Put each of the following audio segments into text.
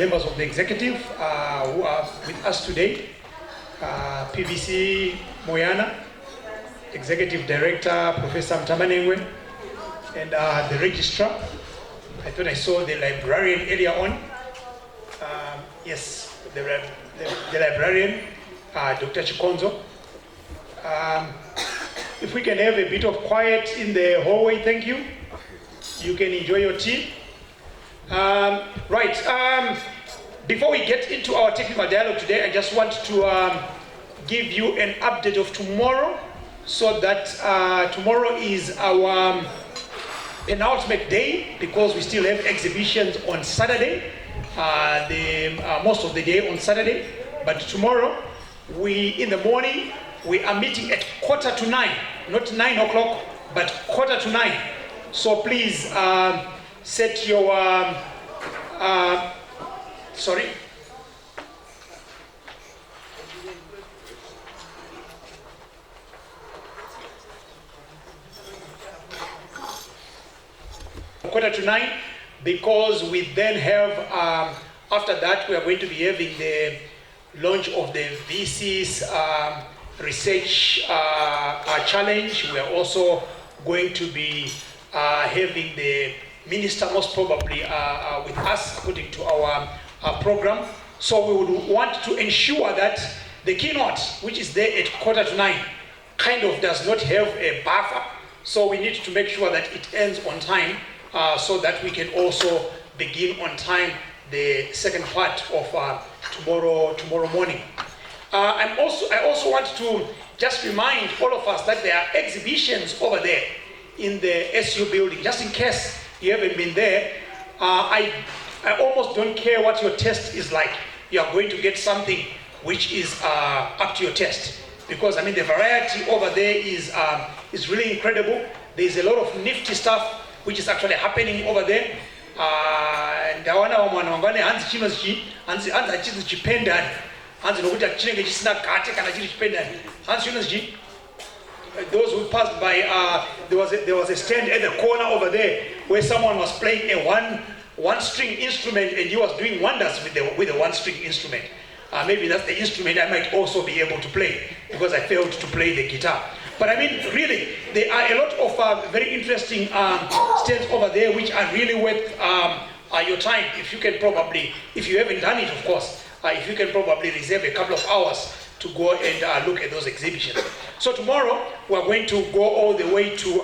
members of the executive who are with us today. PVC Moyana, Executive Director, Professor Mtamanengwe, and the registrar. I thought I saw the librarian earlier on. Yes, the librarian, Dr. Chikonzo. If we can have a bit of quiet in the hallway, thank you. You can enjoy your tea. Before we get into our technical dialogue today, I just want to give you an update of tomorrow, so that tomorrow is our penultimate day, because we still have exhibitions on Saturday, most of the day on Saturday. But tomorrow, in the morning, we are meeting at 8:45, not 9 o'clock, but 8:45. So please set your, sorry. Quarter to 9, because we then have, after that, we are going to be having the launch of the VC's research challenge. We are also going to be having the minister most probably with us according to our program. So we would want to ensure that the keynote, which is there at 8:45, kind of does not have a buffer. So we need to make sure that it ends on time, so that we can also begin on time the second part of tomorrow morning. I also want to just remind all of us that there are exhibitions over there in the SU building. Just in case you haven't been there, I almost don't care what your test is like. You are going to get something which is up to your test, because I mean the variety over there is really incredible. There's a lot of nifty stuff which is actually happening over there. Ndawana mwana wangane hanzi chino hanzi achizi chipendani hanzi nokuti chinenge chisina gate kana chiri chipendani hanzi chino those who passed by, there was a stand at the corner over there where someone was playing a one string instrument, and he was doing wonders with the one string instrument. Maybe that's the instrument I might also be able to play, because I failed to play the guitar. But I mean, really, there are a lot of very interesting stands over there which are really worth your time. If you can probably, if you haven't done it, of course, if you can probably reserve a couple of hours to go and look at those exhibitions. So tomorrow, we're going to go all the way to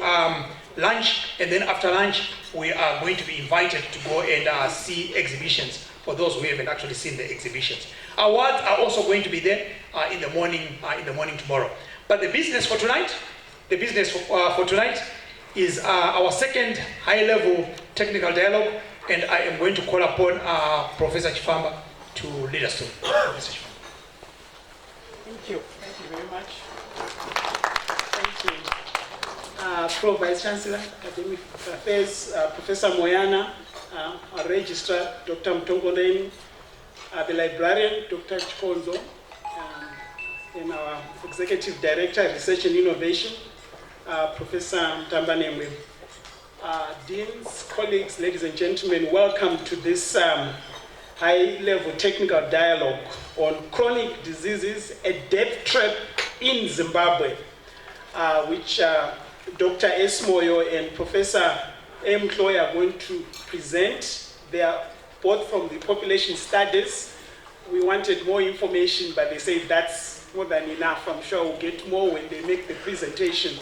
lunch, and then after lunch, we are going to be invited to go and see exhibitions for those who haven't actually seen the exhibitions. Awards are also going to be there in the morning tomorrow. But the business for tonight, is our second high-level technical dialogue, and I am going to call upon Professor Chifamba to lead us through. Professor Chifamba. Thank you very much. Thank you. Pro Vice Chancellor, Academic Affairs, Professor Moyana, our Registrar, Dr. Mtongoleni, the Librarian, Dr. Chikonzo, and our Executive Director, Research and Innovation, Professor Mtamanengwe. Deans, colleagues, ladies and gentlemen, welcome to this high-level technical dialogue on chronic diseases, a death trap in Zimbabwe, which Dr. Esmoyo and Professor M. Chloe are going to present. They are both from the population studies. We wanted more information, but they say that's more than enough. I'm sure we'll get more when they make the presentation.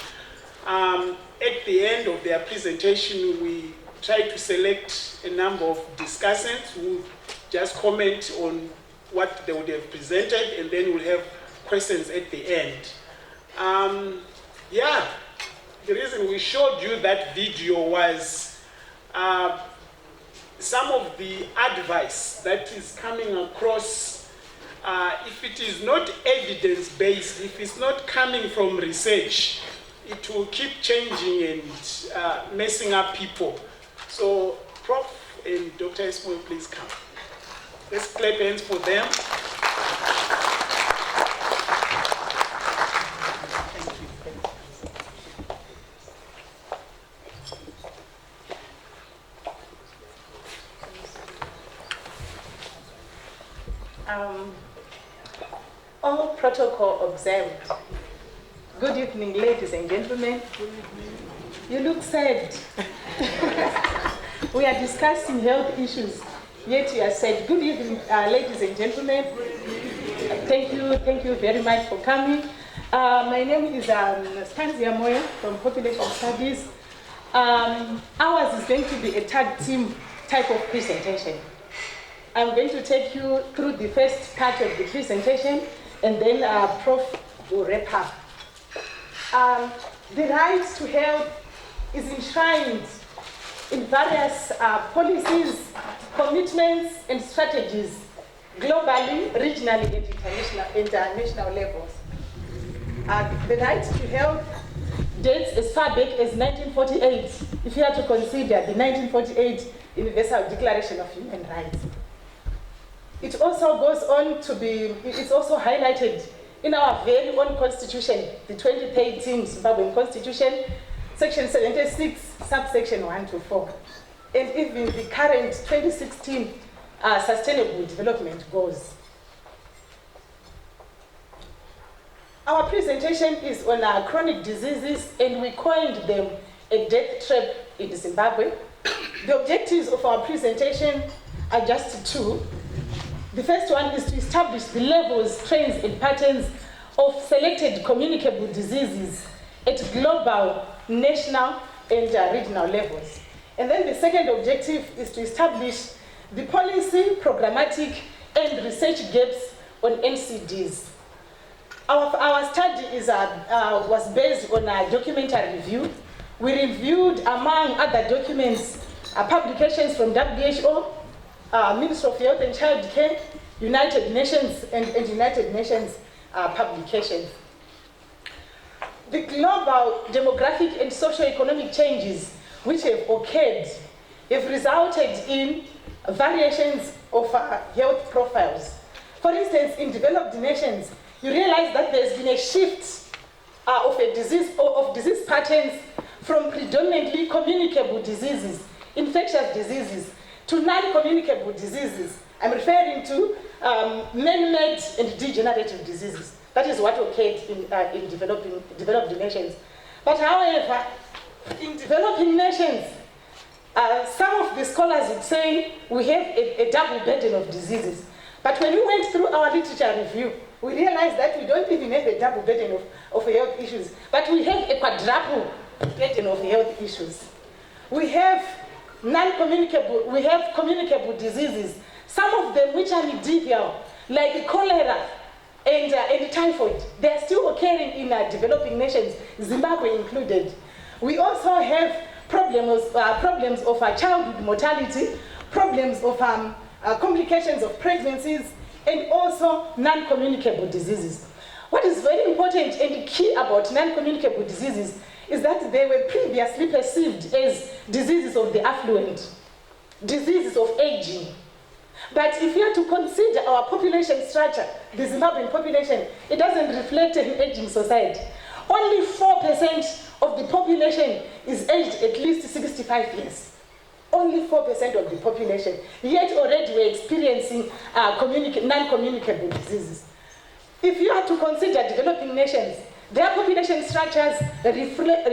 At the end of their presentation, we try to select a number of discussants who just comment on what they would have presented, and then we'll have questions at the end. The reason we showed you that video was some of the advice that is coming across. If it is not evidence-based, if it's not coming from research, it will keep changing and messing up people. So, Prof. and Dr. Esmoyo, please come. Let's clap hands for them. All protocol observed. Good evening, ladies and gentlemen. Good evening. You look sad. We are discussing health issues, yet you are sad. Good evening, ladies and gentlemen. Thank you very much for coming. My name is Stanzia Moyo from Population Studies. Ours is going to be a tag team type of presentation. I'm going to take you through the first part of the presentation, and then Prof will wrap up. The right to health is enshrined in various policies, commitments, and strategies globally, regionally, and international levels. The right to health dates as far back as 1948, if you are to consider the 1948 Universal Declaration of Human Rights. It also goes on to be, it's also highlighted in our very own constitution, the 2013 Zimbabwean Constitution, Section 76, subsection 1 to 4, and even the current 2016 Sustainable Development Goals. Our presentation is on chronic diseases, and we coined them a death trap in Zimbabwe. The objectives of our presentation are just two. The first one is to establish the levels, trends, and patterns of selected communicable diseases at global, national, and regional levels. And then the second objective is to establish the policy, programmatic, and research gaps on NCDs. Our study was based on a documentary review. We reviewed, among other documents, publications from WHO, Ministry of Health and Child Care, United Nations, and United Nations publications. The global demographic and socio-economic changes which have occurred have resulted in variations of health profiles. For instance, in developed nations, you realize that there's been a shift of disease patterns from predominantly communicable diseases, infectious diseases, to non-communicable diseases. I'm referring to man-made and degenerative diseases. That is what occurred in developed nations. But however, in developing nations, some of the scholars would say we have a double burden of diseases. But when we went through our literature review, we realized that we don't even have a double burden of health issues, but we have a quadruple burden of health issues. We have non-communicable, we have communicable diseases, some of them which are medieval, like cholera and typhoid. They are still occurring in developing nations, Zimbabwe included. We also have problems of childhood mortality, problems of complications of pregnancies, and also non-communicable diseases. What is very important and key about non-communicable diseases is that they were previously perceived as diseases of the affluent, diseases of aging. But if you are to consider our population structure, the Zimbabwean population, it doesn't reflect an aging society. Only 4% of the population is aged at least 65 years. Only 4% of the population. Yet already we're experiencing non-communicable diseases. If you are to consider developing nations, their population structures reflect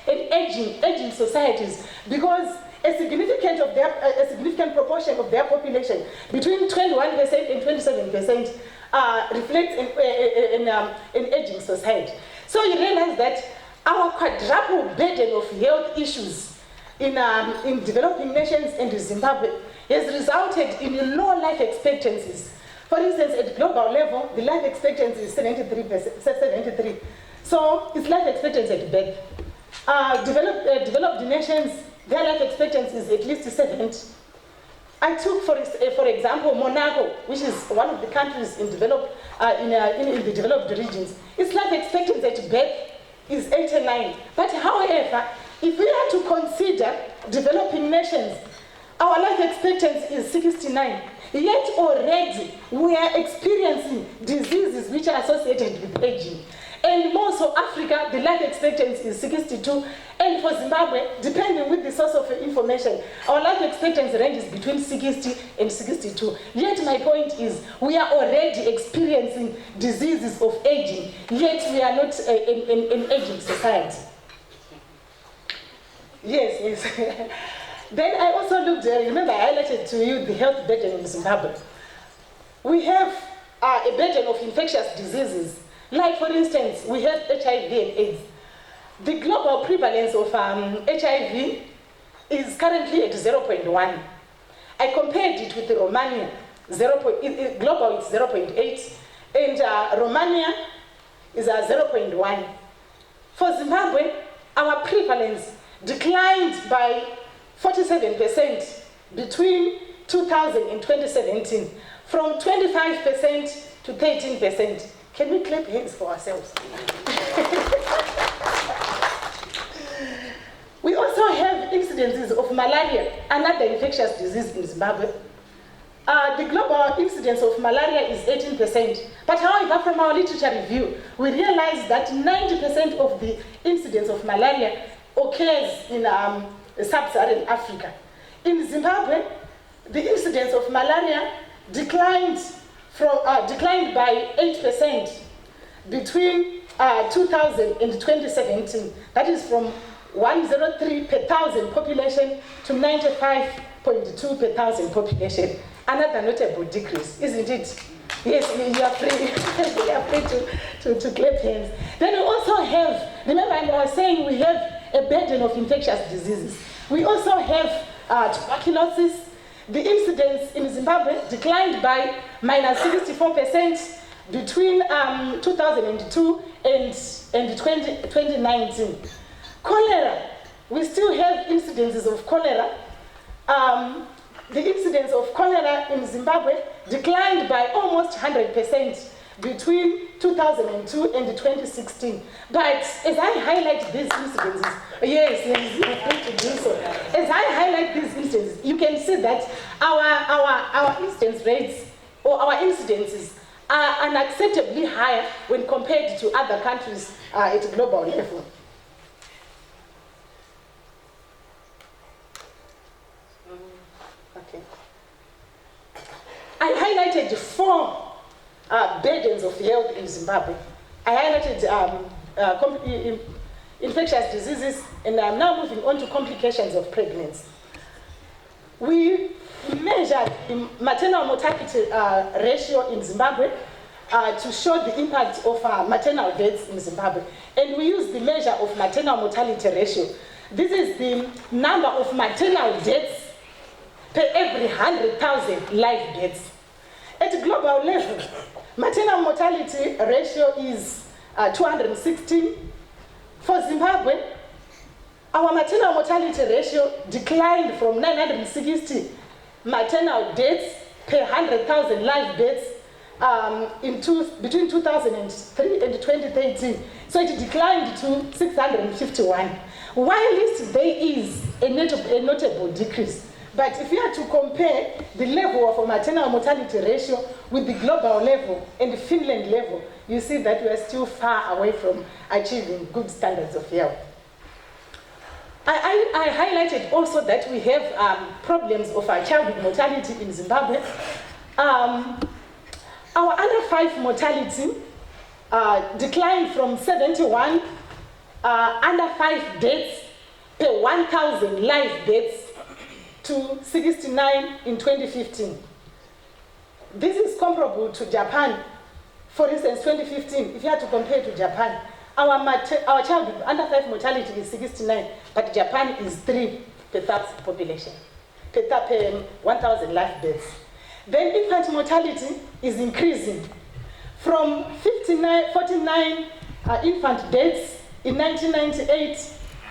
an aging societies, because a significant proportion of their population, between 21% and 27%, reflects an aging society. So you realize that our quadruple burden of health issues in developing nations and Zimbabwe has resulted in low life expectancies. For instance, at global level, the life expectancy is 73. So it's life expectancy at birth. Developed nations, their life expectancy is at least 70. I took, for example, Monaco, which is one of the countries in the developed regions. Its life expectancy at birth is 89. But however, if we are to consider developing nations, our life expectancy is 69. Yet already we are experiencing diseases which are associated with aging. And most of Africa, the life expectancy is 62. And for Zimbabwe, depending with the source of information, our life expectancy ranges between 60 and 62. Yet my point is, we are already experiencing diseases of aging, yet we are not an aging society. Yes. Then I also looked, remember I highlighted to you the health burden in Zimbabwe. We have a burden of infectious diseases. Like for instance, we have HIV and AIDS. The global prevalence of HIV is currently at 0.1. I compared it with Romania. Global is 0.8, and Romania is 0.1. For Zimbabwe, our prevalence declined by 47% between 2000 and 2017, from 25% to 13%. Can we clap hands for ourselves? We also have incidences of malaria, another infectious disease in Zimbabwe. The global incidence of malaria is 18%. But however, from our literature review, we realize that 90% of the incidence of malaria occurs in sub-Saharan Africa. In Zimbabwe, the incidence of malaria declined by 8% between 2000 and 2017. That is from 103 per thousand population to 95.2 per thousand population. Another notable decrease, isn't it? Yes, you are free. You are free to clap hands. Then we also have, remember I was saying we have a burden of infectious diseases. We also have tuberculosis. The incidence in Zimbabwe declined by minus 64% between 2002 and 2019. Cholera, we still have incidences of cholera. The incidence of cholera in Zimbabwe declined by almost 100% between 2002 and 2016. But as I highlight these incidences, as I highlight these instances, you can see that our incidence rates or our incidences are unacceptably higher when compared to other countries at a global level. Okay. I highlighted 4 burdens of health in Zimbabwe. I highlighted infectious diseases, and I'm now moving on to complications of pregnancy. We measured the maternal mortality ratio in Zimbabwe to show the impact of maternal deaths in Zimbabwe. And we used the measure of maternal mortality ratio. This is the number of maternal deaths per every 100,000 live deaths. At global level, maternal mortality ratio is 216. For Zimbabwe, our maternal mortality ratio declined from 960 maternal deaths per 100,000 live deaths between 2003 and 2013. So it declined to 651. While there is a notable decrease, but if you are to compare the level of a maternal mortality ratio with the global level and the Finland level, you see that we are still far away from achieving good standards of health. I highlighted also that we have problems of childhood mortality in Zimbabwe. Our under 5 mortality declined from 71 under 5 deaths per 1,000 live deaths to 69 in 2015. This is comparable to Japan. For instance, 2015, if you had to compare to Japan, our childhood under 5 mortality is 69, but Japan is 3 per thousand population, per 1,000 live deaths. Then infant mortality is increasing from 49 infant deaths in 1998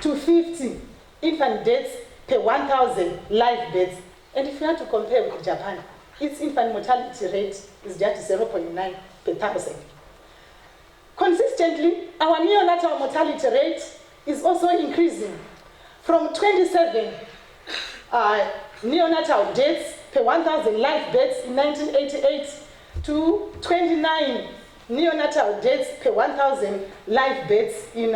to 50 infant deaths per 1,000 live deaths. And if you had to compare with Japan, its infant mortality rate is just 0.9 per thousand. Consistently, our neonatal mortality rate is also increasing from 27 neonatal deaths per 1,000 live deaths in 1988 to 29 neonatal deaths per 1,000 live births in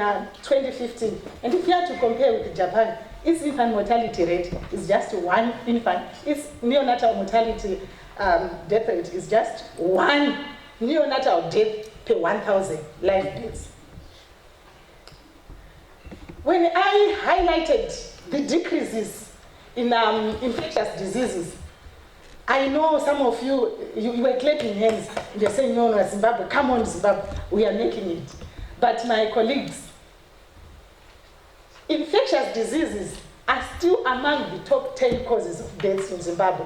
2015. And if you are to compare with Japan, its infant mortality rate is just 1 infant. Its neonatal mortality death rate is just 1 neonatal death per 1,000 live births. When I highlighted the decreases in infectious diseases, I know some of you were clapping hands. You're saying, no, Zimbabwe, come on, Zimbabwe, we are making it. But my colleagues, infectious diseases are still among the top 10 causes of deaths in Zimbabwe.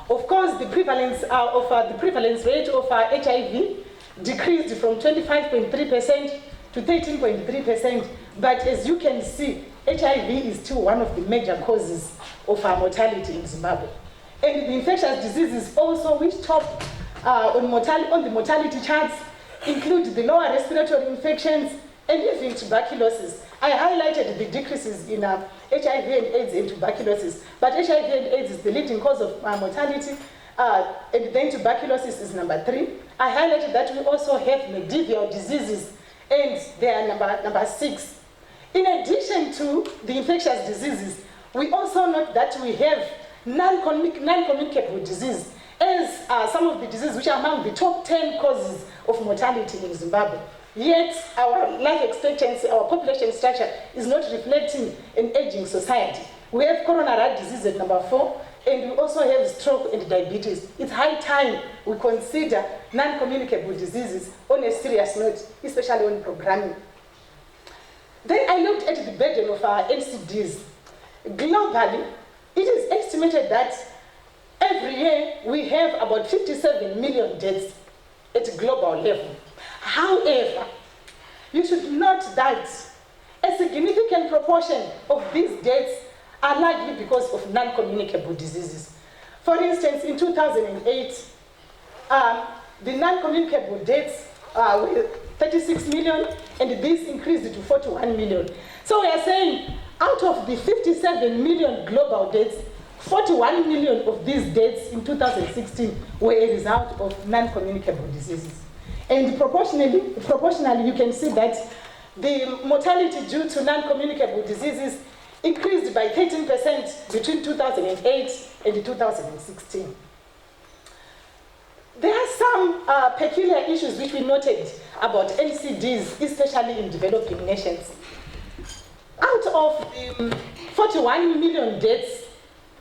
Of course, the prevalence rate of HIV decreased from 25.3% to 13.3%. But as you can see, HIV is still one of the major causes of mortality in Zimbabwe. And the infectious diseases also which top on the mortality charts include the lower respiratory infections and even tuberculosis. I highlighted the decreases in HIV and AIDS and tuberculosis, but HIV and AIDS is the leading cause of mortality, and then tuberculosis is number 3. I highlighted that we also have medieval diseases, and they are number 6. In addition to the infectious diseases, we also note that we have non-communicable disease as some of the diseases which are among the top 10 causes of mortality in Zimbabwe. Yet our life expectancy, our population structure is not reflecting an aging society. We have coronary disease at number 4, and we also have stroke and diabetes. It's high time we consider non-communicable diseases on a serious note, especially on programming. Then I looked at the burden of our NCDs. Globally, it is estimated that every year we have about 57 million deaths at a global level. However, you should note that a significant proportion of these deaths are likely because of non-communicable diseases. For instance, in 2008, the non-communicable deaths were 36 million, and this increased to 41 million. So we are saying, out of the 57 million global deaths, 41 million of these deaths in 2016 were a result of non-communicable diseases. And proportionally, you can see that the mortality due to non-communicable diseases increased by 13% between 2008 and 2016. There are some peculiar issues which we noted about NCDs, especially in developing nations. Out of the 41 million deaths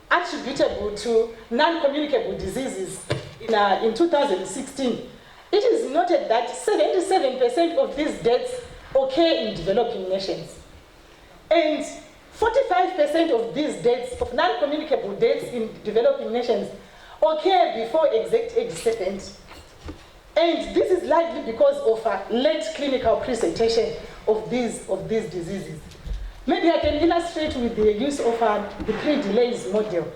attributable to non-communicable diseases in 2016, it is noted that 77% of these deaths occur in developing nations. And 45% of these deaths, of non-communicable deaths in developing nations, occur before exact age 70. And this is likely because of a late clinical presentation of these diseases. Maybe I can illustrate with the use of the 3 delays model.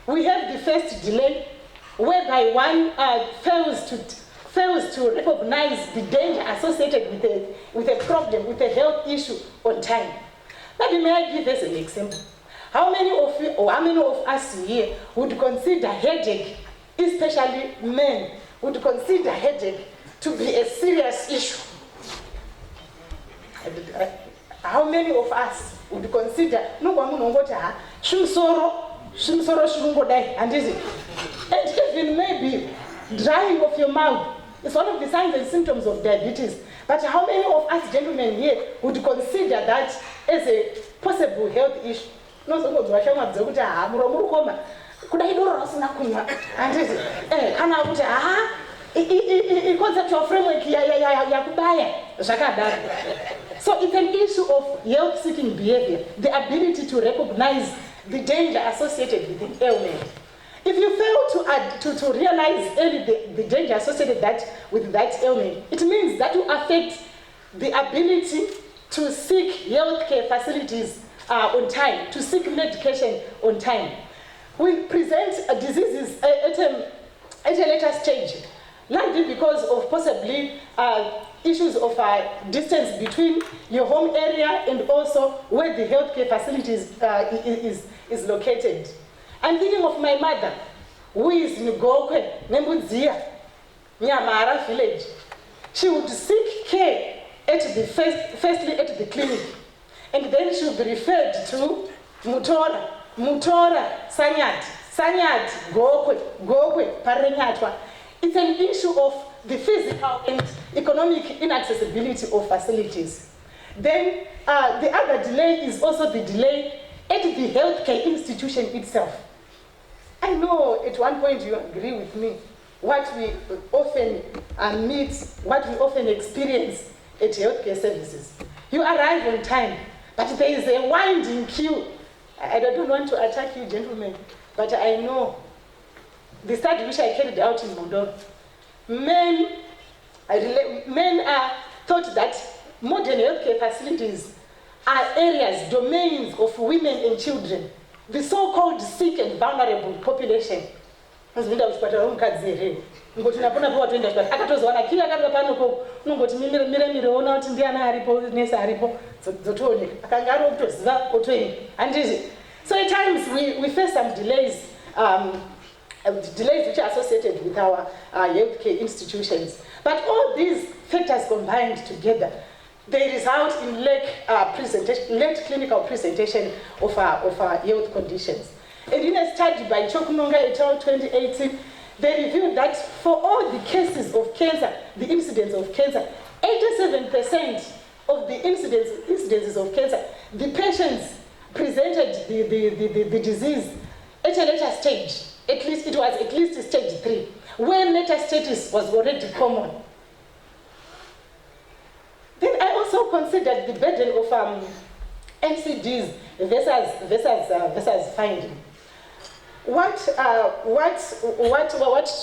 We have the first delay, whereby one fails to recognize the danger associated with a problem, with a health issue on time. Maybe may I give us an example? How many of you, or how many of us here would consider headache, especially men, would consider headache to be a serious issue? How many of us would consider, and even maybe drying of your mouth is one of the signs and symptoms of diabetes. But how many of us gentlemen here would consider that as a possible health issue? Conceptual framework. So it's an issue of health-seeking behavior, the ability to recognize the danger associated with an ailment. If you fail to realize early the danger associated with that ailment, it means that will affect the ability to seek healthcare facilities on time, to seek medication on time. We present diseases at a later stage, likely because of possibly issues of distance between your home area and also where the healthcare facilities is located. I'm thinking of my mother, who is in Gokwe, Nembudzia, Nyamara village. she would seek care at the firstly at the clinic, and then she would be referred to Mutora, Sanyati, Gokwe, Parenyatwa. It's an issue of the physical and economic inaccessibility of facilities. Then the other delay is also the delay at the healthcare institution itself. I know at one point you agree with me. What we often meet, what we often experience at healthcare services. You arrive on time, but there is a winding queue. I don't want to attack you, gentlemen, but I know the study which I carried out in Mondoro, men thought that modern healthcare facilities are areas, domains of women and children, the so-called sick and vulnerable population. Ngoti napona po watu enda hospitali akatozwana kila akati panoko nongoti mire ona kuti ndiana aripo nesa aripo zotone akangaro kutoziva otweni handizi. So at times we face some delays which are associated with our healthcare institutions, but all these factors combined together, they result in late clinical presentation of our health conditions. And in a study by Chokunonga et al. 2018, they revealed that for all the cases of cancer, the incidence of cancer, 87% of the incidences of cancer, the patients presented the disease at a later stage. At least stage 3, when metastasis was already common. Then I also considered the burden of NCDs versus finding. What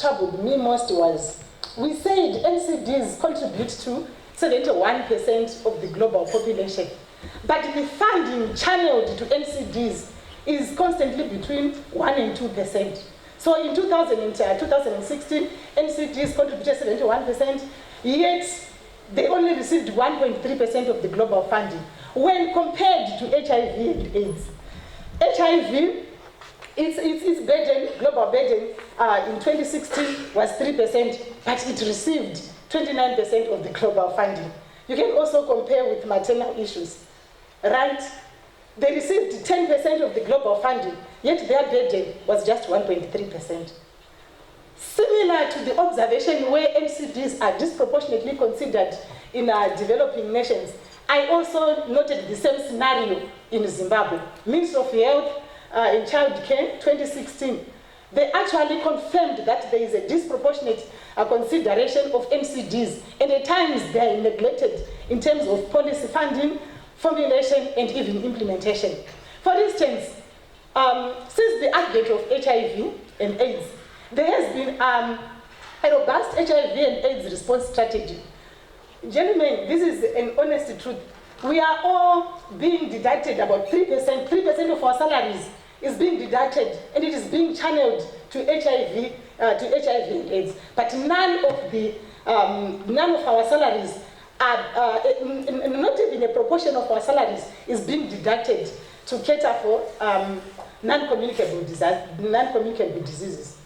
troubled me most was, we said NCDs contribute to 71% of the global population, but the funding channeled to NCDs is constantly between 1% and 2%. So in 2016, NCDs contributed 71%, yet they only received 1.3% of the global funding when compared to HIV and AIDS. HIV, its burden, global burden in 2016 was 3%, but it received 29% of the global funding. You can also compare with maternal issues, right? They received 10% of the global funding, yet their burden was just 1.3%. Similar to the observation where NCDs are disproportionately considered in developing nations, I also noted the same scenario in Zimbabwe. Ministry of Health and Child Care, 2016, they actually confirmed that there is a disproportionate consideration of NCDs, and at times they are neglected in terms of policy funding, formulation, and even implementation. For instance, since the advent of HIV and AIDS, there has been a robust HIV and AIDS response strategy. Gentlemen, this is an honest truth. We are all being deducted about 3% of our salaries is being deducted, and it is being channeled to HIV and AIDS. But none of our salaries are, not even a proportion of our salaries is being deducted to cater for non-communicable diseases.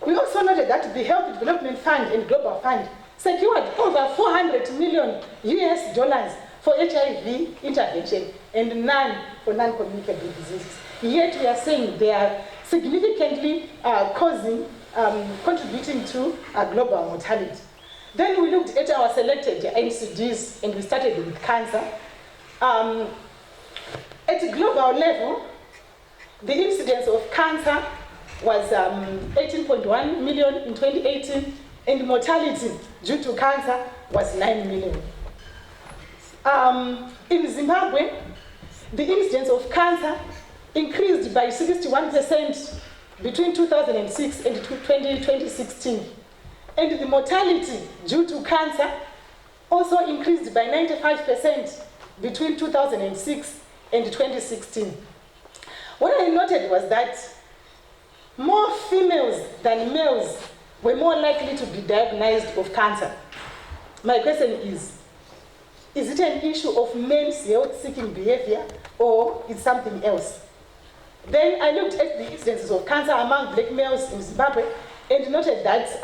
We also noted that the Health Development Fund and Global Fund secured over $400 million for HIV intervention and none for non-communicable diseases. Yet we are saying they are significantly contributing to global mortality. Then we looked at our selected NCDs and we started with cancer. At a global level, the incidence of cancer was 18.1 million in 2018, and mortality due to cancer was 9 million. In Zimbabwe, the incidence of cancer increased by 61% between 2006 and 2016. And the mortality due to cancer also increased by 95% between 2006 and 2016. What I noted was that more females than males were more likely to be diagnosed of cancer. My question is it an issue of men's health-seeking behavior or is something else? Then I looked at the incidences of cancer among black males in Zimbabwe and noted that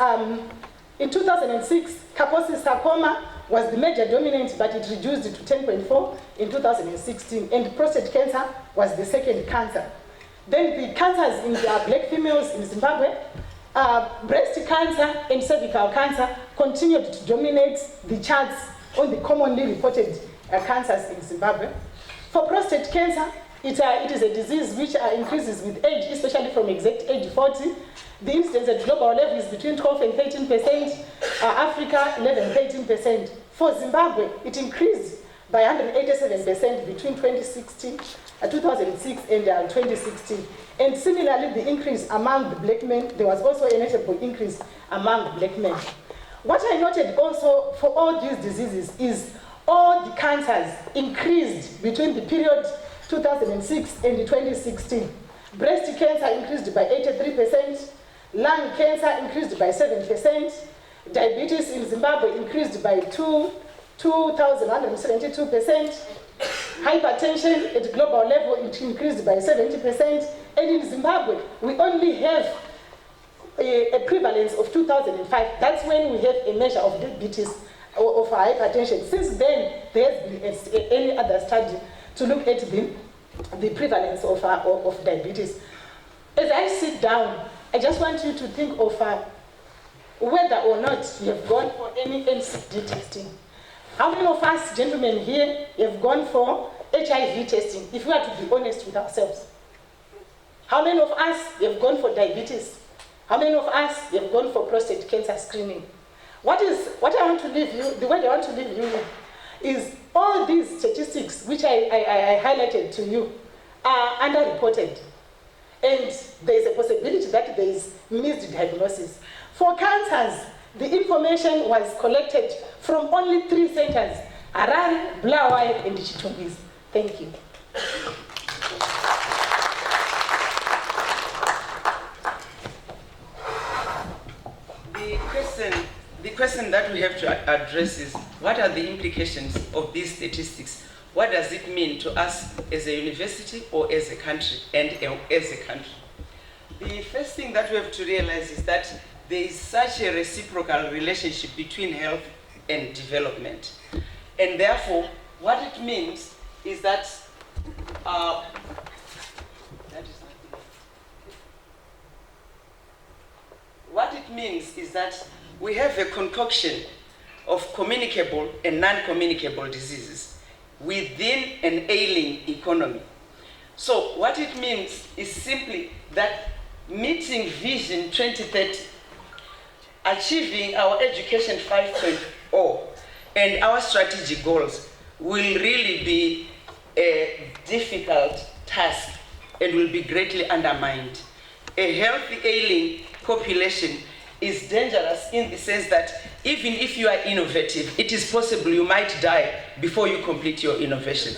In 2006, Kaposi sarcoma was the major dominant, but it reduced to 10.4 in 2016, and prostate cancer was the second cancer. Then the cancers in the black females in Zimbabwe, breast cancer and cervical cancer continued to dominate the charts on the commonly reported cancers in Zimbabwe. For prostate cancer, it is a disease which increases with age, especially from exact age 40. The incidence at global level is between 12 and 13%, Africa 11-13%. For Zimbabwe, it increased by 187% between 2006 and 2016. And similarly, the increase among the black men, there was also a notable increase among the black men. What I noted also for all these diseases is all the cancers increased between the period 2006 and 2016. Breast cancer increased by 83%, lung cancer increased by 7%, diabetes in Zimbabwe increased by 2,172%, hypertension at global level it increased by 70%, and in Zimbabwe we only have a prevalence of 2005. That's when we have a measure of diabetes or of hypertension. Since then, there has been any other study to look at the prevalence of diabetes. As I sit down, I just want you to think of whether or not you have gone for any NCD testing. How many of us, gentlemen here, have gone for HIV testing, if we are to be honest with ourselves? How many of us have gone for diabetes? How many of us have gone for prostate cancer screening? What I want to leave you, the way I want to leave you with, is all these statistics which I highlighted to you are underreported. And there is a possibility that there is misdiagnosis. For cancers, the information was collected from only 3 centers, Harare, Bulawayo, and Chitungwizi. Thank you. The question that we have to address is, what are the implications of these statistics? What does it mean to us as a university or as a country and as a country? The first thing that we have to realize is that there is such a reciprocal relationship between health and development. And therefore, what it means is that we have a concoction of communicable and non-communicable diseases within an ailing economy. So what it means is simply that meeting Vision 2030, achieving our Education 5.0 and our strategic goals will really be a difficult task and will be greatly undermined. A healthy ailing population is dangerous in the sense that even if you are innovative, it is possible you might die before you complete your innovation.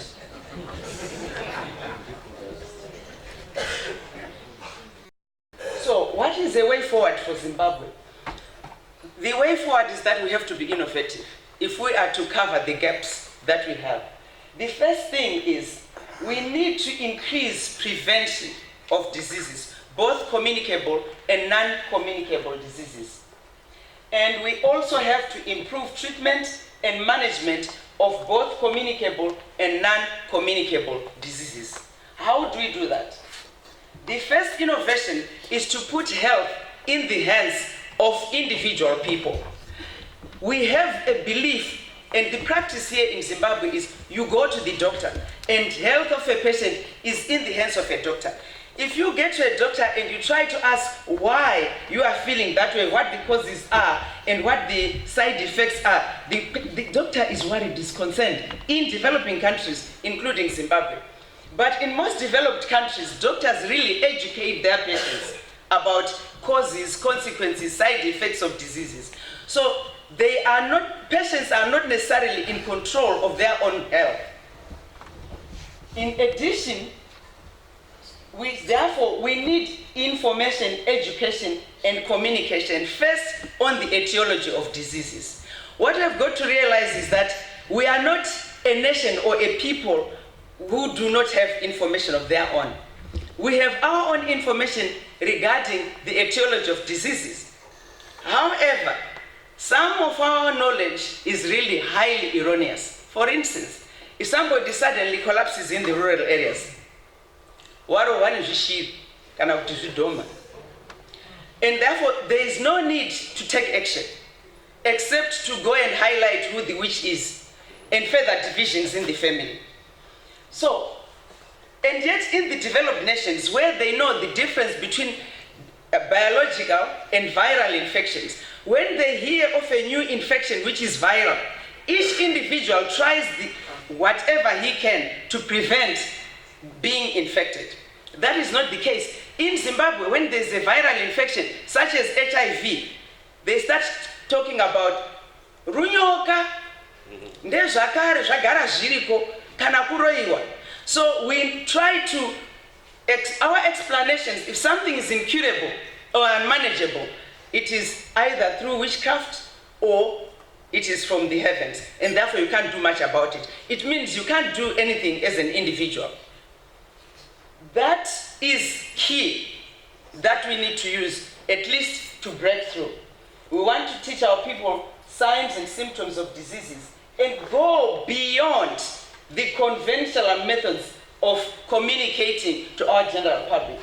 So what is the way forward for Zimbabwe? The way forward is that we have to be innovative if we are to cover the gaps that we have. The first thing is we need to increase prevention of diseases, both communicable and non-communicable diseases. And we also have to improve treatment and management of both communicable and non-communicable diseases. How do we do that? The first innovation is to put health in the hands of individual people. We have a belief, and the practice here in Zimbabwe is you go to the doctor, and health of a patient is in the hands of a doctor. If you get to a doctor and you try to ask why you are feeling that way, what the causes are, and what the side effects are, the doctor is worried, is concerned in developing countries, including Zimbabwe. But in most developed countries, doctors really educate their patients about causes, consequences, side effects of diseases. So patients are not necessarily in control of their own health. In addition, therefore, we need information, education, and communication, first on the etiology of diseases. What we've got to realize is that we are not a nation or a people who do not have information of their own. We have our own information regarding the etiology of diseases. However, some of our knowledge is really highly erroneous. For instance, if somebody suddenly collapses in the rural areas, and therefore there is no need to take action except to go and highlight who the witch is and further divisions in the family. So, and yet in the developed nations where they know the difference between biological and viral infections, when they hear of a new infection which is viral, each individual tries whatever he can to prevent being infected. That is not the case. In Zimbabwe, when there's a viral infection, such as HIV, they start talking about runyoka, ndezvakare zvagara zviriko kana kuroiwa. So we try to, our explanations, if something is incurable or unmanageable, it is either through witchcraft or it is from the heavens, and therefore you can't do much about it. It means you can't do anything as an individual. That is key that we need to use, at least to break through. We want to teach our people signs and symptoms of diseases and go beyond the conventional methods of communicating to our general public.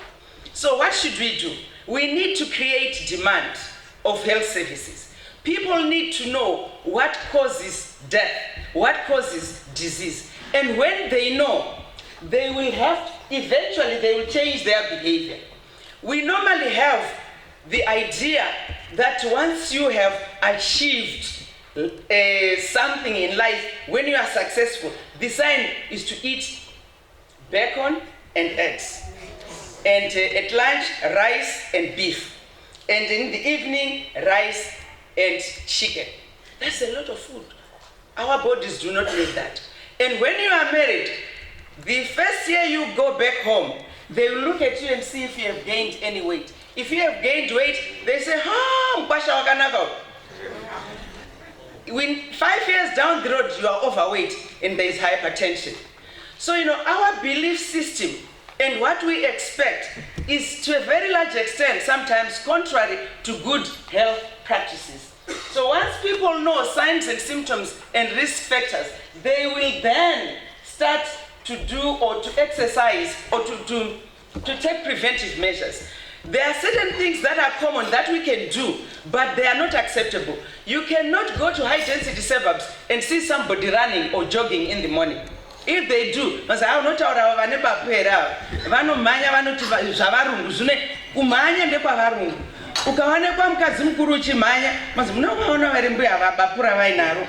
So what should we do? We need to create demand of health services. People need to know what causes death, what causes disease. And when they know, they will eventually they will change their behavior. We normally have the idea that once you have achieved something in life, when you are successful, the sign is to eat bacon and eggs. And at lunch, rice and beef. And in the evening, rice and chicken. That's a lot of food. Our bodies do not need that. And when you are married, the first year you go back home, they will look at you and see if you have gained any weight. If you have gained weight, they say, when 5 years down the road, you are overweight and there is hypertension. So, our belief system and what we expect is to a very large extent sometimes contrary to good health practices. So once people know signs and symptoms and risk factors, they will then start to do or to exercise or to take preventive measures. There are certain things that are common that we can do, but they are not acceptable. You cannot go to high-density suburbs and see somebody running or jogging in the morning. If they do, ukaonekwa mukadzi mukuru uchimhanya mazi munovaona vari mbuya vabapura vainaro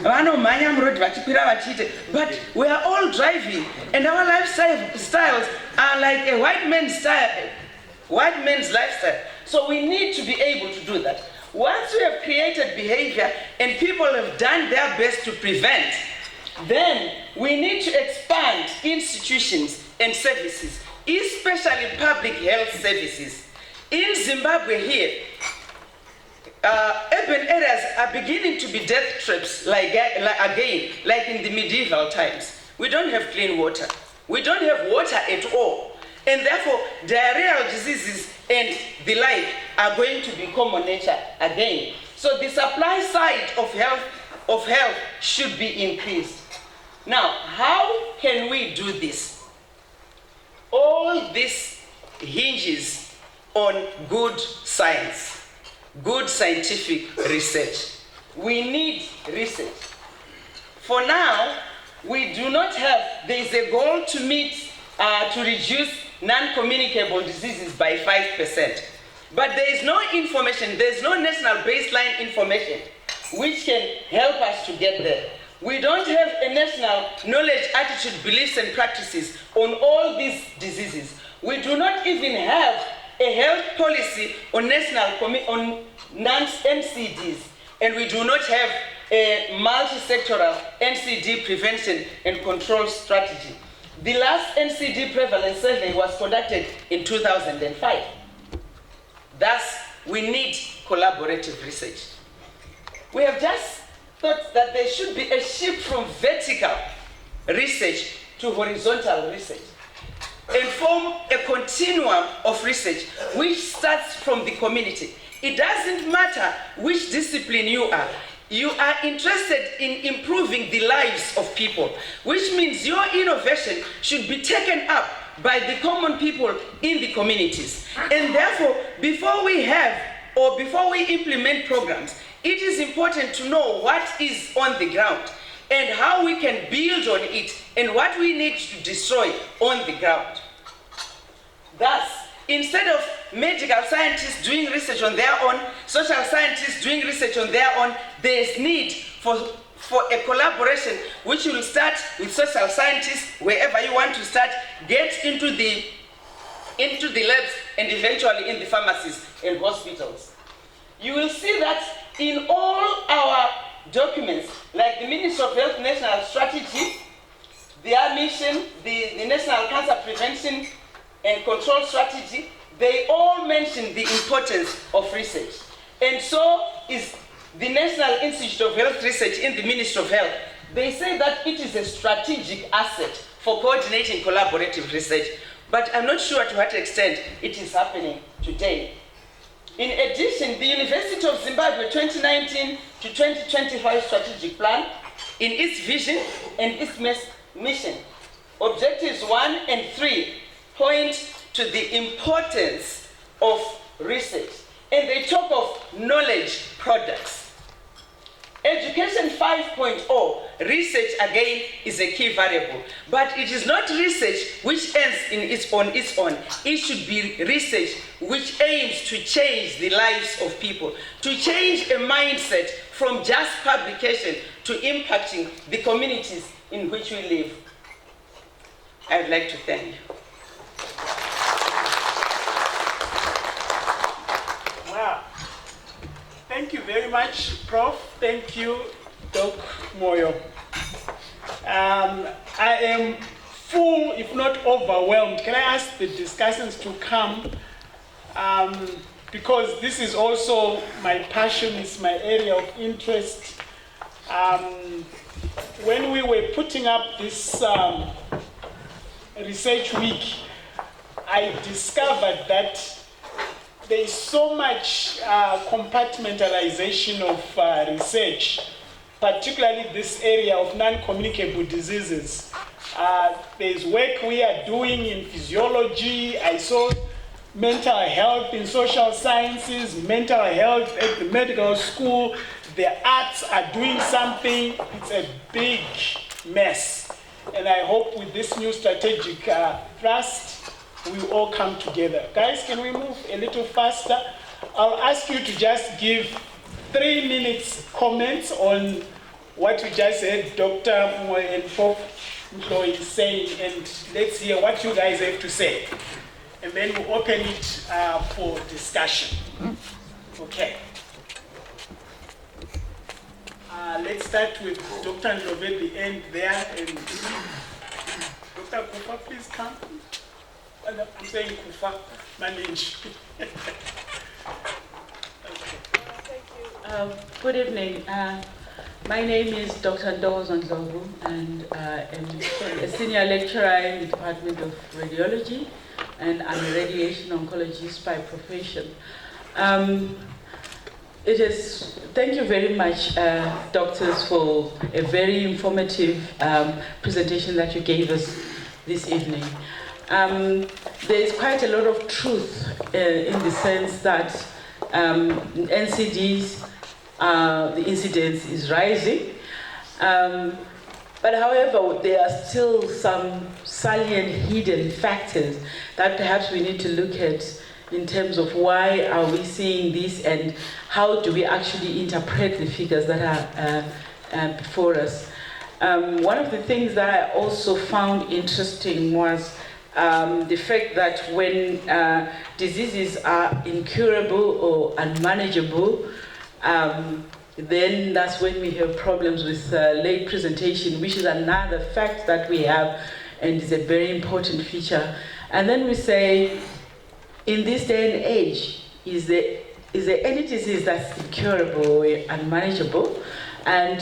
vanomhanya murodhi vachikwira vachiite, but we are all driving and our lifestyles are like a white man's lifestyle. So we need to be able to do that. Once we have created behavior and people have done their best to prevent, then we need to expand institutions and services, especially public health services. In Zimbabwe here, urban areas are beginning to be death traps like in the medieval times. We don't have clean water. We don't have water at all. And therefore, diarrheal diseases and the like are going to be common nature again. So the supply side of health should be increased. Now, how can we do this? All this hinges on good science, good scientific research. We need research. For now, we do not have, there is a goal to meet, to reduce non-communicable diseases by 5%. But there is no information, there is no national baseline information which can help us to get there. We don't have a national knowledge, attitude, beliefs, and practices on all these diseases. We do not even have a health policy on on NCDs, and we do not have a multi-sectoral NCD prevention and control strategy. The last NCD prevalence survey was conducted in 2005. Thus, we need collaborative research. We have just thought that there should be a shift from vertical research to horizontal research and form a continuum of research which starts from the community It doesn't matter which discipline you are interested in improving the lives of people, which means your innovation should be taken up by the common people in the communities. And therefore, before we implement programs, it is important to know what is on the ground and how we can build on it and what we need to destroy on the ground. Thus, instead of medical scientists doing research on their own, social scientists doing research on their own, there is need for a collaboration which will start with social scientists, wherever you want to start, get into the labs and eventually in the pharmacies and hospitals. You will see that in all our documents, like the Ministry of Health National Strategy, their mission, the National Cancer Prevention and Control Strategy, they all mention the importance of research. And so is the National Institute of Health Research in the Ministry of Health. They say that it is a strategic asset for coordinating collaborative research, but I'm not sure to what extent it is happening today. In addition, the University of Zimbabwe 2019 to 2025 strategic plan, in its vision and its mission, objectives 1 and 3 point to the importance of research, and they talk of knowledge products. Education 5.0, research again is a key variable, but it is not research which ends on its own. It should be research which aims to change the lives of people, to change a mindset from just publication to impacting the communities in which we live. I would like to thank you. Wow. Thank you very much, Prof. Thank you, Doc Moyo. I am full, if not overwhelmed. Can I ask the discussants to come? Because this is also my passion, it's my area of interest. When we were putting up this research week, I discovered that there is so much compartmentalization of research, particularly this area of non-communicable diseases. There's work we are doing in physiology. I saw mental health in social sciences, mental health at the medical school. The arts are doing something. It's a big mess. And I hope with this new strategic thrust, we all come together. Guys, can we move a little faster? I'll ask you to just give 3 minutes comments on what you just heard Dr. and Prof. Mhloyi is saying, and let's hear what you guys have to say. And then we'll open it for discussion. Okay. Let's start with Dr. Ndlovu at the end there. And Dr. Kufa, please come. I'm saying Kufa, manage. Okay. Thank you. Good evening. My name is Dr. Ndlovu, and I'm a senior lecturer in the Department of Radiology, and I'm a radiation oncologist by profession. Thank you very much, doctors, for a very informative presentation that you gave us this evening. There's quite a lot of truth in the sense that NCDs, the incidence is rising. But however, there are still some salient hidden factors that perhaps we need to look at in terms of why are we seeing this and how do we actually interpret the figures that are before us. One of the things that I also found interesting was the fact that when diseases are incurable or unmanageable, then that's when we have problems with late presentation, which is another fact that we have and is a very important feature. And then we say, in this day and age, is there any disease that's incurable or unmanageable? And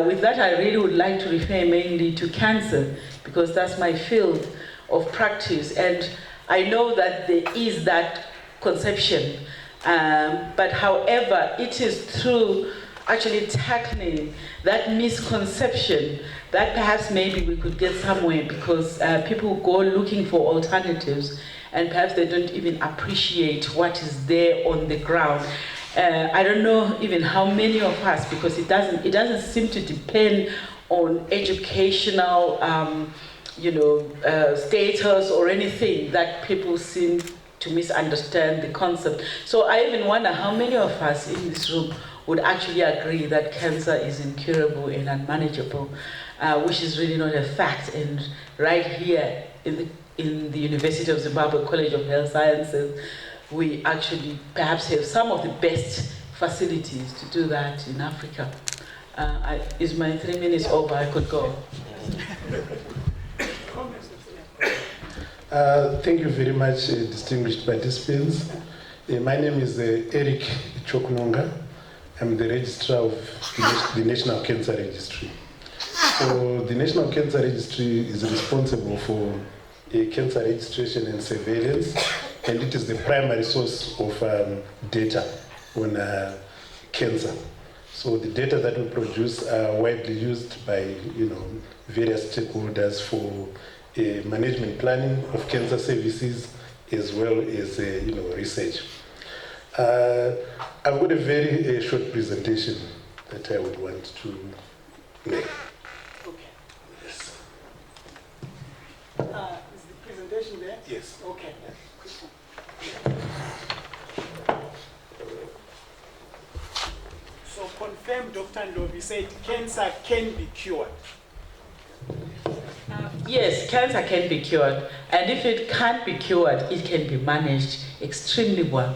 with that, I really would like to refer mainly to cancer, because that's my field of practice. And I know that there is that conception But however, it is through actually tackling that misconception that perhaps maybe we could get somewhere, because people go looking for alternatives and perhaps they don't even appreciate what is there on the ground. I don't know even how many of us, because it doesn't seem to depend on educational status or anything, that people seem to misunderstand the concept. So I even wonder how many of us in this room would actually agree that cancer is incurable and unmanageable, which is really not a fact. And right here in the University of Zimbabwe College of Health Sciences, we actually perhaps have some of the best facilities to do that in Africa. Is my 3 minutes over? I could go. Thank you very much, distinguished participants. My name is Eric Chokunonga. I'm the registrar of the National Cancer Registry. So the National Cancer Registry is responsible for cancer registration and surveillance, and it is the primary source of data on cancer. So the data that we produce are widely used by various stakeholders for management planning of cancer services, as well as research. I've got a very short presentation that I would want to make. Okay. Yes. Is the presentation there? Yes. Okay. So confirm, Dr. Ndlovu said cancer can be cured. Yes, cancer can be cured, and if it can't be cured, it can be managed extremely well.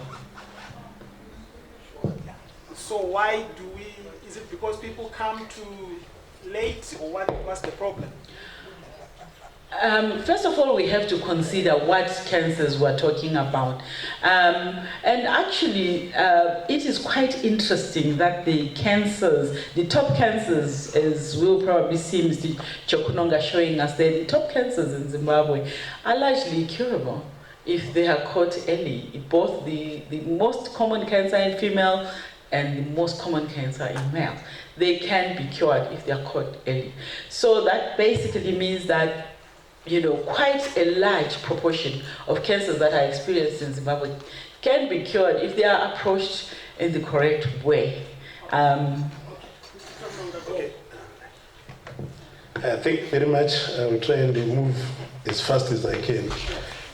So why do we, is it because people come too late, or what's the problem? First of all, we have to consider what cancers we're talking about. And actually, it is quite interesting that the top cancers, as we'll probably see Mr. Chokunonga showing us there, the top cancers in Zimbabwe are largely curable if they are caught early. Both the most common cancer in female and the most common cancer in male. They can be cured if they are caught early. So that basically means that quite a large proportion of cancers that are experienced in Zimbabwe can be cured if they are approached in the correct way. Thank you very much. I will try and move as fast as I can.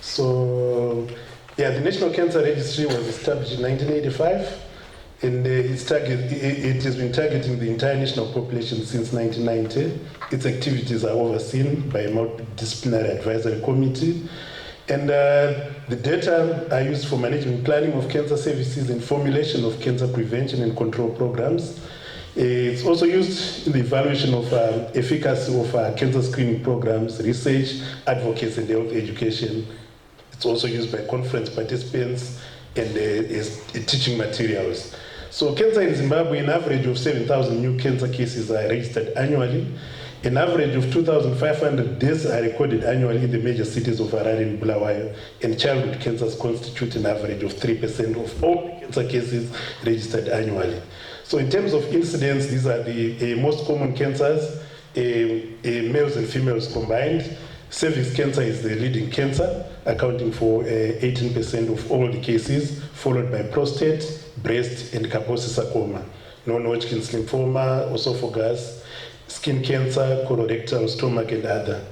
So, the National Cancer Registry was established in 1985, and it has been targeting the entire national population since 1990. Its activities are overseen by a multidisciplinary advisory committee, and the data are used for management planning of cancer services and formulation of cancer prevention and control programs. It's also used in the evaluation of efficacy of cancer screening programs, research, advocacy, and health education. It's also used by conference participants and as teaching materials. So cancer in Zimbabwe, an average of 7,000 new cancer cases are registered annually. An average of 2,500 deaths are recorded annually in the major cities of Harare and Bulawayo, and childhood cancers constitute an average of 3% of all cancer cases registered annually. So in terms of incidence, these are the most common cancers, males and females combined. Cervix cancer is the leading cancer, accounting for 18% of all the cases, followed by prostate, breast, and Kaposi sarcoma, non-Hodgkin's lymphoma, esophagus, skin cancer, colorectal, stomach, and other.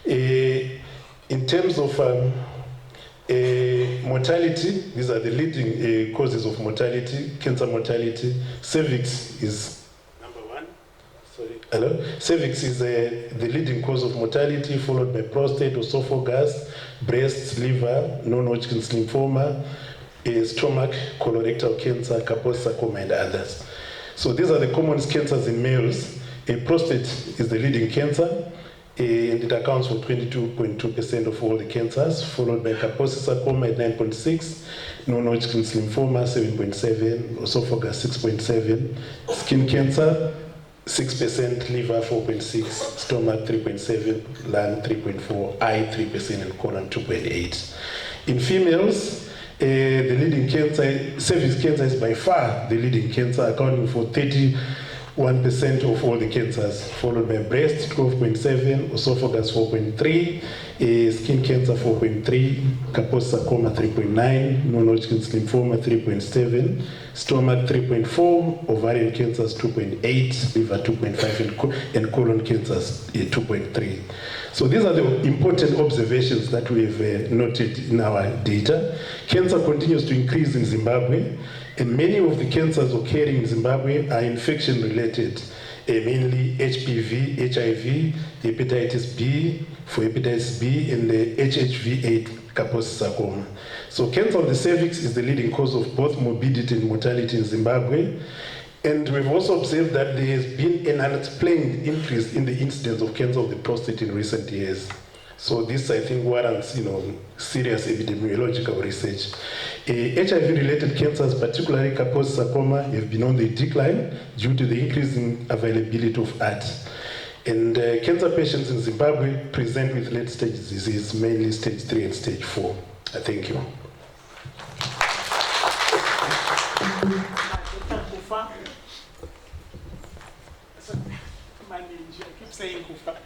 In terms of mortality, these are the leading causes of mortality, cancer mortality. Cervix is number one. Sorry. Hello? Cervix is the leading cause of mortality, followed by prostate, esophagus, breast, liver, non-Hodgkin's lymphoma, stomach, colorectal cancer, Kaposi sarcoma, and others. So these are the commonest cancers in males. Prostate is the leading cancer, and it accounts for 22.2% of all the cancers, followed by Kaposi sarcoma at 9.6%, non-Hodgkin's lymphoma 7.7%, esophagus 6.7%, skin cancer 6%, liver 4.6%, stomach 3.7%, lung 3.4%, eye 3%, and colon 2.8%. In females, The leading cancer, cervix cancer is by far the leading cancer, accounting for 31% of all the cancers, followed by breast 12.7, esophagus 4.3, skin cancer 4.3, Kaposi sarcoma 3.9, non-Hodgkin's lymphoma 3.7, stomach 3.4, ovarian cancers 2.8, liver 2.5, and colon cancers 2.3. So these are the important observations that we've noted in our data. Cancer continues to increase in Zimbabwe, and many of the cancers occurring in Zimbabwe are infection-related, mainly HPV, HIV, hepatitis B, for hepatitis B, and the HHV8 Kaposi sarcoma. So cancer of the cervix is the leading cause of both morbidity and mortality in Zimbabwe. And we've also observed that there has been an unexplained increase in the incidence of cancer of the prostate in recent years. So this, I think, warrants, serious epidemiological research. HIV-related cancers, particularly Kaposi sarcoma, have been on the decline due to the increasing availability of ART. And cancer patients in Zimbabwe present with late-stage disease, mainly stage 3 and stage 4. Thank you. I keep saying Kufa.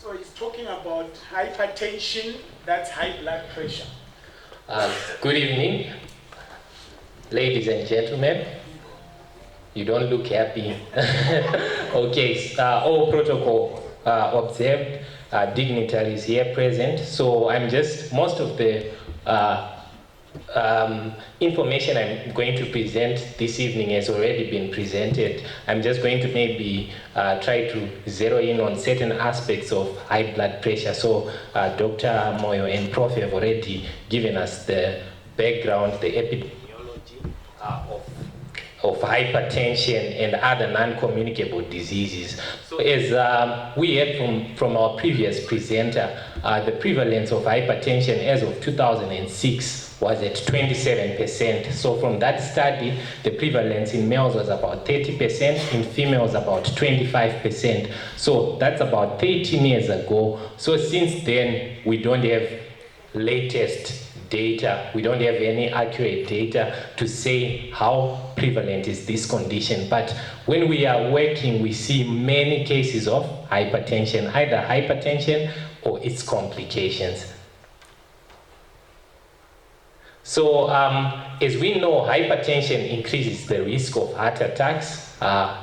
So he's talking about hypertension, that's high blood pressure. Good evening, ladies and gentlemen. You don't look happy. Okay, all protocol observed, dignitaries here present. So I'm just, most of the information I'm going to present this evening has already been presented. I'm just going to maybe try to zero in on certain aspects of high blood pressure. So Dr. Moyo and Prof have already given us the background, the epidemiology of hypertension and other non-communicable diseases. So as we heard from our previous presenter, the prevalence of hypertension as of 2006 was at 27%. So from that study, the prevalence in males was about 30%, in females about 25%. So that's about 13 years ago. So since then, we don't have latest data. We don't have any accurate data to say how prevalent is this condition. But when we are working, we see many cases of hypertension, either hypertension or its complications. So as we know, hypertension increases the risk of heart attacks.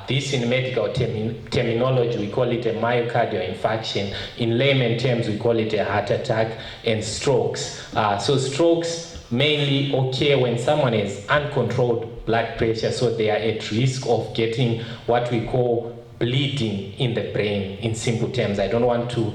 This in medical terminology, we call it a myocardial infarction. In layman terms, we call it a heart attack, and strokes. So strokes mainly occur when someone has uncontrolled blood pressure, so they are at risk of getting what we call bleeding in the brain, in simple terms. I don't want to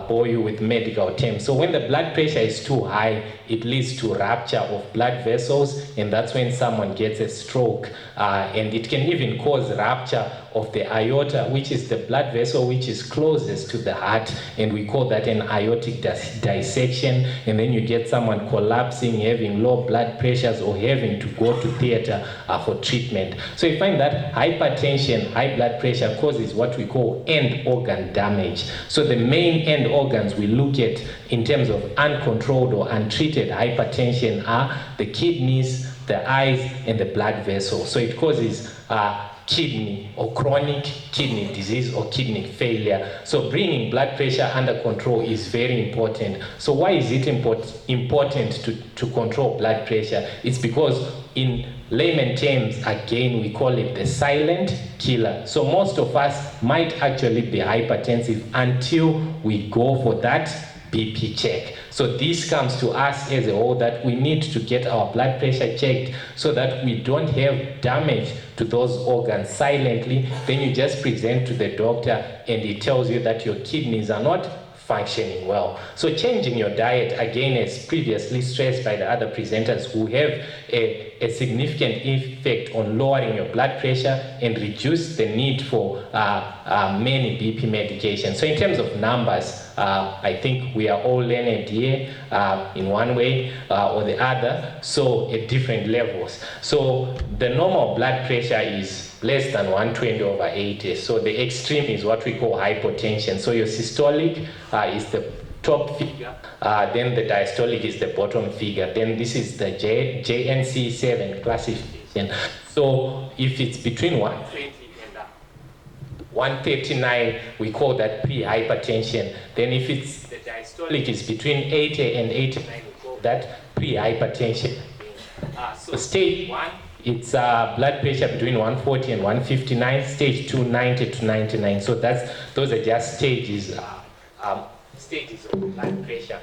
bore you with medical terms. So when the blood pressure is too high, it leads to rupture of blood vessels, and that's when someone gets a stroke. And it can even cause rupture of the aorta, which is the blood vessel which is closest to the heart, and we call that an aortic dissection. And then you get someone collapsing, having low blood pressures, or having to go to theater for treatment. So you find that hypertension, high blood pressure, causes what we call end organ damage. So the main end organs we look at in terms of uncontrolled or untreated hypertension are the kidneys, the eyes, and the blood vessels. So it causes kidney or chronic kidney disease or kidney failure. So bringing blood pressure under control is very important. So why is it important to control blood pressure? It's because in layman terms, again, we call it the silent killer. So most of us might actually be hypertensive until we go for that BP check. So this comes to us as a whole, that we need to get our blood pressure checked so that we don't have damage to those organs silently. Then you just present to the doctor and he tells you that your kidneys are not functioning well. So changing your diet, again, as previously stressed by the other presenters who have a a significant effect on lowering your blood pressure and reduce the need for many BP medications. So in terms of numbers, I think we are all learned here in one way or the other, so at different levels. So the normal blood pressure is less than 120/80. So the extreme is what we call hypotension. So your systolic is the top figure, then the diastolic is the bottom figure. Then this is the JNC7 classification. So if it's between 120 and 139, we call that pre-hypertension. Then if it's the diastolic is between 80 and 89, we call that pre-hypertension. So stage 1, it's blood pressure between 140 and 159. Stage 2, 90 to 99. So those are just stages. Stages of blood pressure.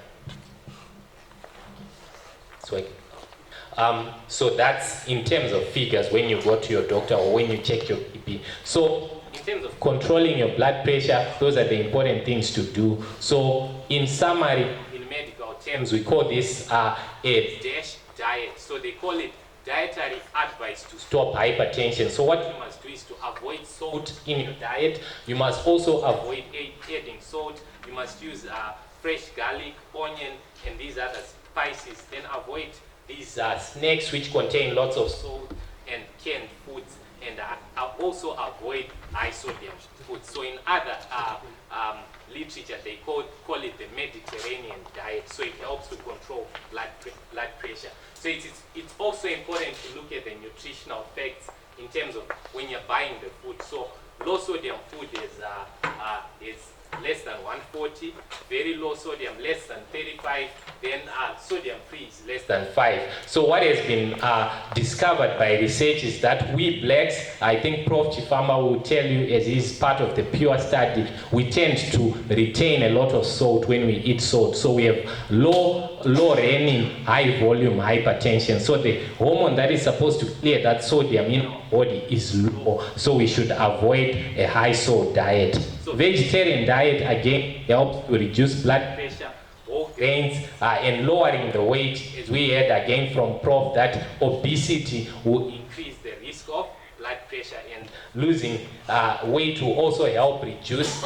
So that's in terms of figures when you go to your doctor or when you check your BP. So in terms of controlling your blood pressure, those are the important things to do. So in summary, in medical terms, we call this a DASH diet. So they call it dietary advice to stop hypertension. So what you must do is to avoid salt in your diet. You must also avoid adding salt. You must use fresh garlic, onion, and these other spices. Then avoid these snacks which contain lots of salt and canned foods, and also avoid high sodium foods. So in other literature, they call it the Mediterranean diet. So it helps to control blood pressure. So it's also important to look at the nutritional effects in terms of when you're buying the food. So low sodium food is less than 140, very low sodium less than 35, then sodium free is less than 5. So what has been discovered by research is that we blacks, I think Prof. Chifama will tell you as he's part of the pure study, we tend to retain a lot of salt when we eat salt. So we have low renin, high volume hypertension. So the hormone that is supposed to clear that sodium in our body is low. So we should avoid a high salt diet. So vegetarian diet again helps to reduce blood pressure, whole grains, and lowering the weight. As we heard again from Prof that obesity will increase the risk of blood pressure, and losing weight will also help reduce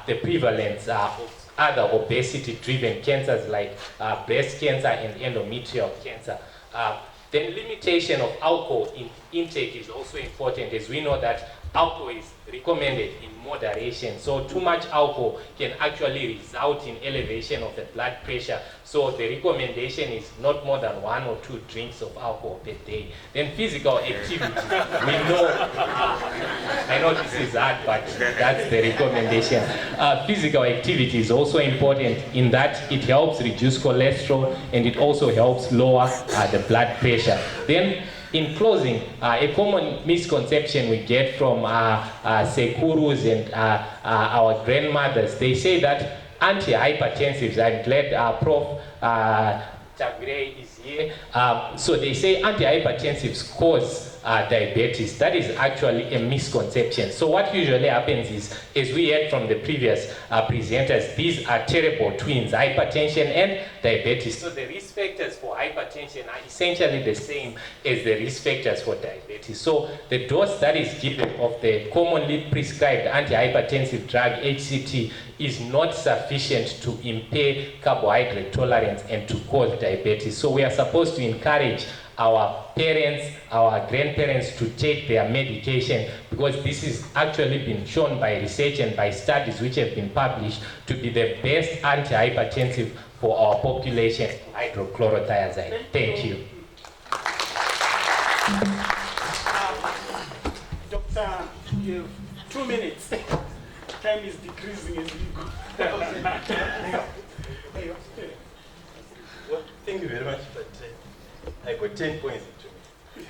the prevalence of other obesity-driven cancers like breast cancer and endometrial cancer. Then limitation of alcohol intake is also important, as we know that alcohol is recommended in moderation. So too much alcohol can actually result in elevation of the blood pressure. So the recommendation is not more than 1 or 2 drinks of alcohol per day. Then physical activity. We know, I know this is hard, but that's the recommendation. Physical activity is also important in that it helps reduce cholesterol and it also helps lower the blood pressure. Then in closing, a common misconception we get from Sekurus and our grandmothers, they say that antihypertensives, I'm glad Prof. Tagre is here. So they say antihypertensives cause diabetes. That is actually a misconception. So what usually happens is, as we heard from the previous presenters, these are terrible twins, hypertension and diabetes. So the risk factors for hypertension are essentially the same as the risk factors for diabetes. So the dose that is given of the commonly prescribed antihypertensive drug HCT is not sufficient to impair carbohydrate tolerance and to cause diabetes. So we are supposed to encourage our parents, our grandparents to take their medication, because this has actually been shown by research and by studies which have been published to be the best antihypertensive for our population, hydrochlorothiazide. Thank you. Doctor, you have 2 minutes. Time is decreasing as we go. Well, thank you very much, but I got 10 points into me.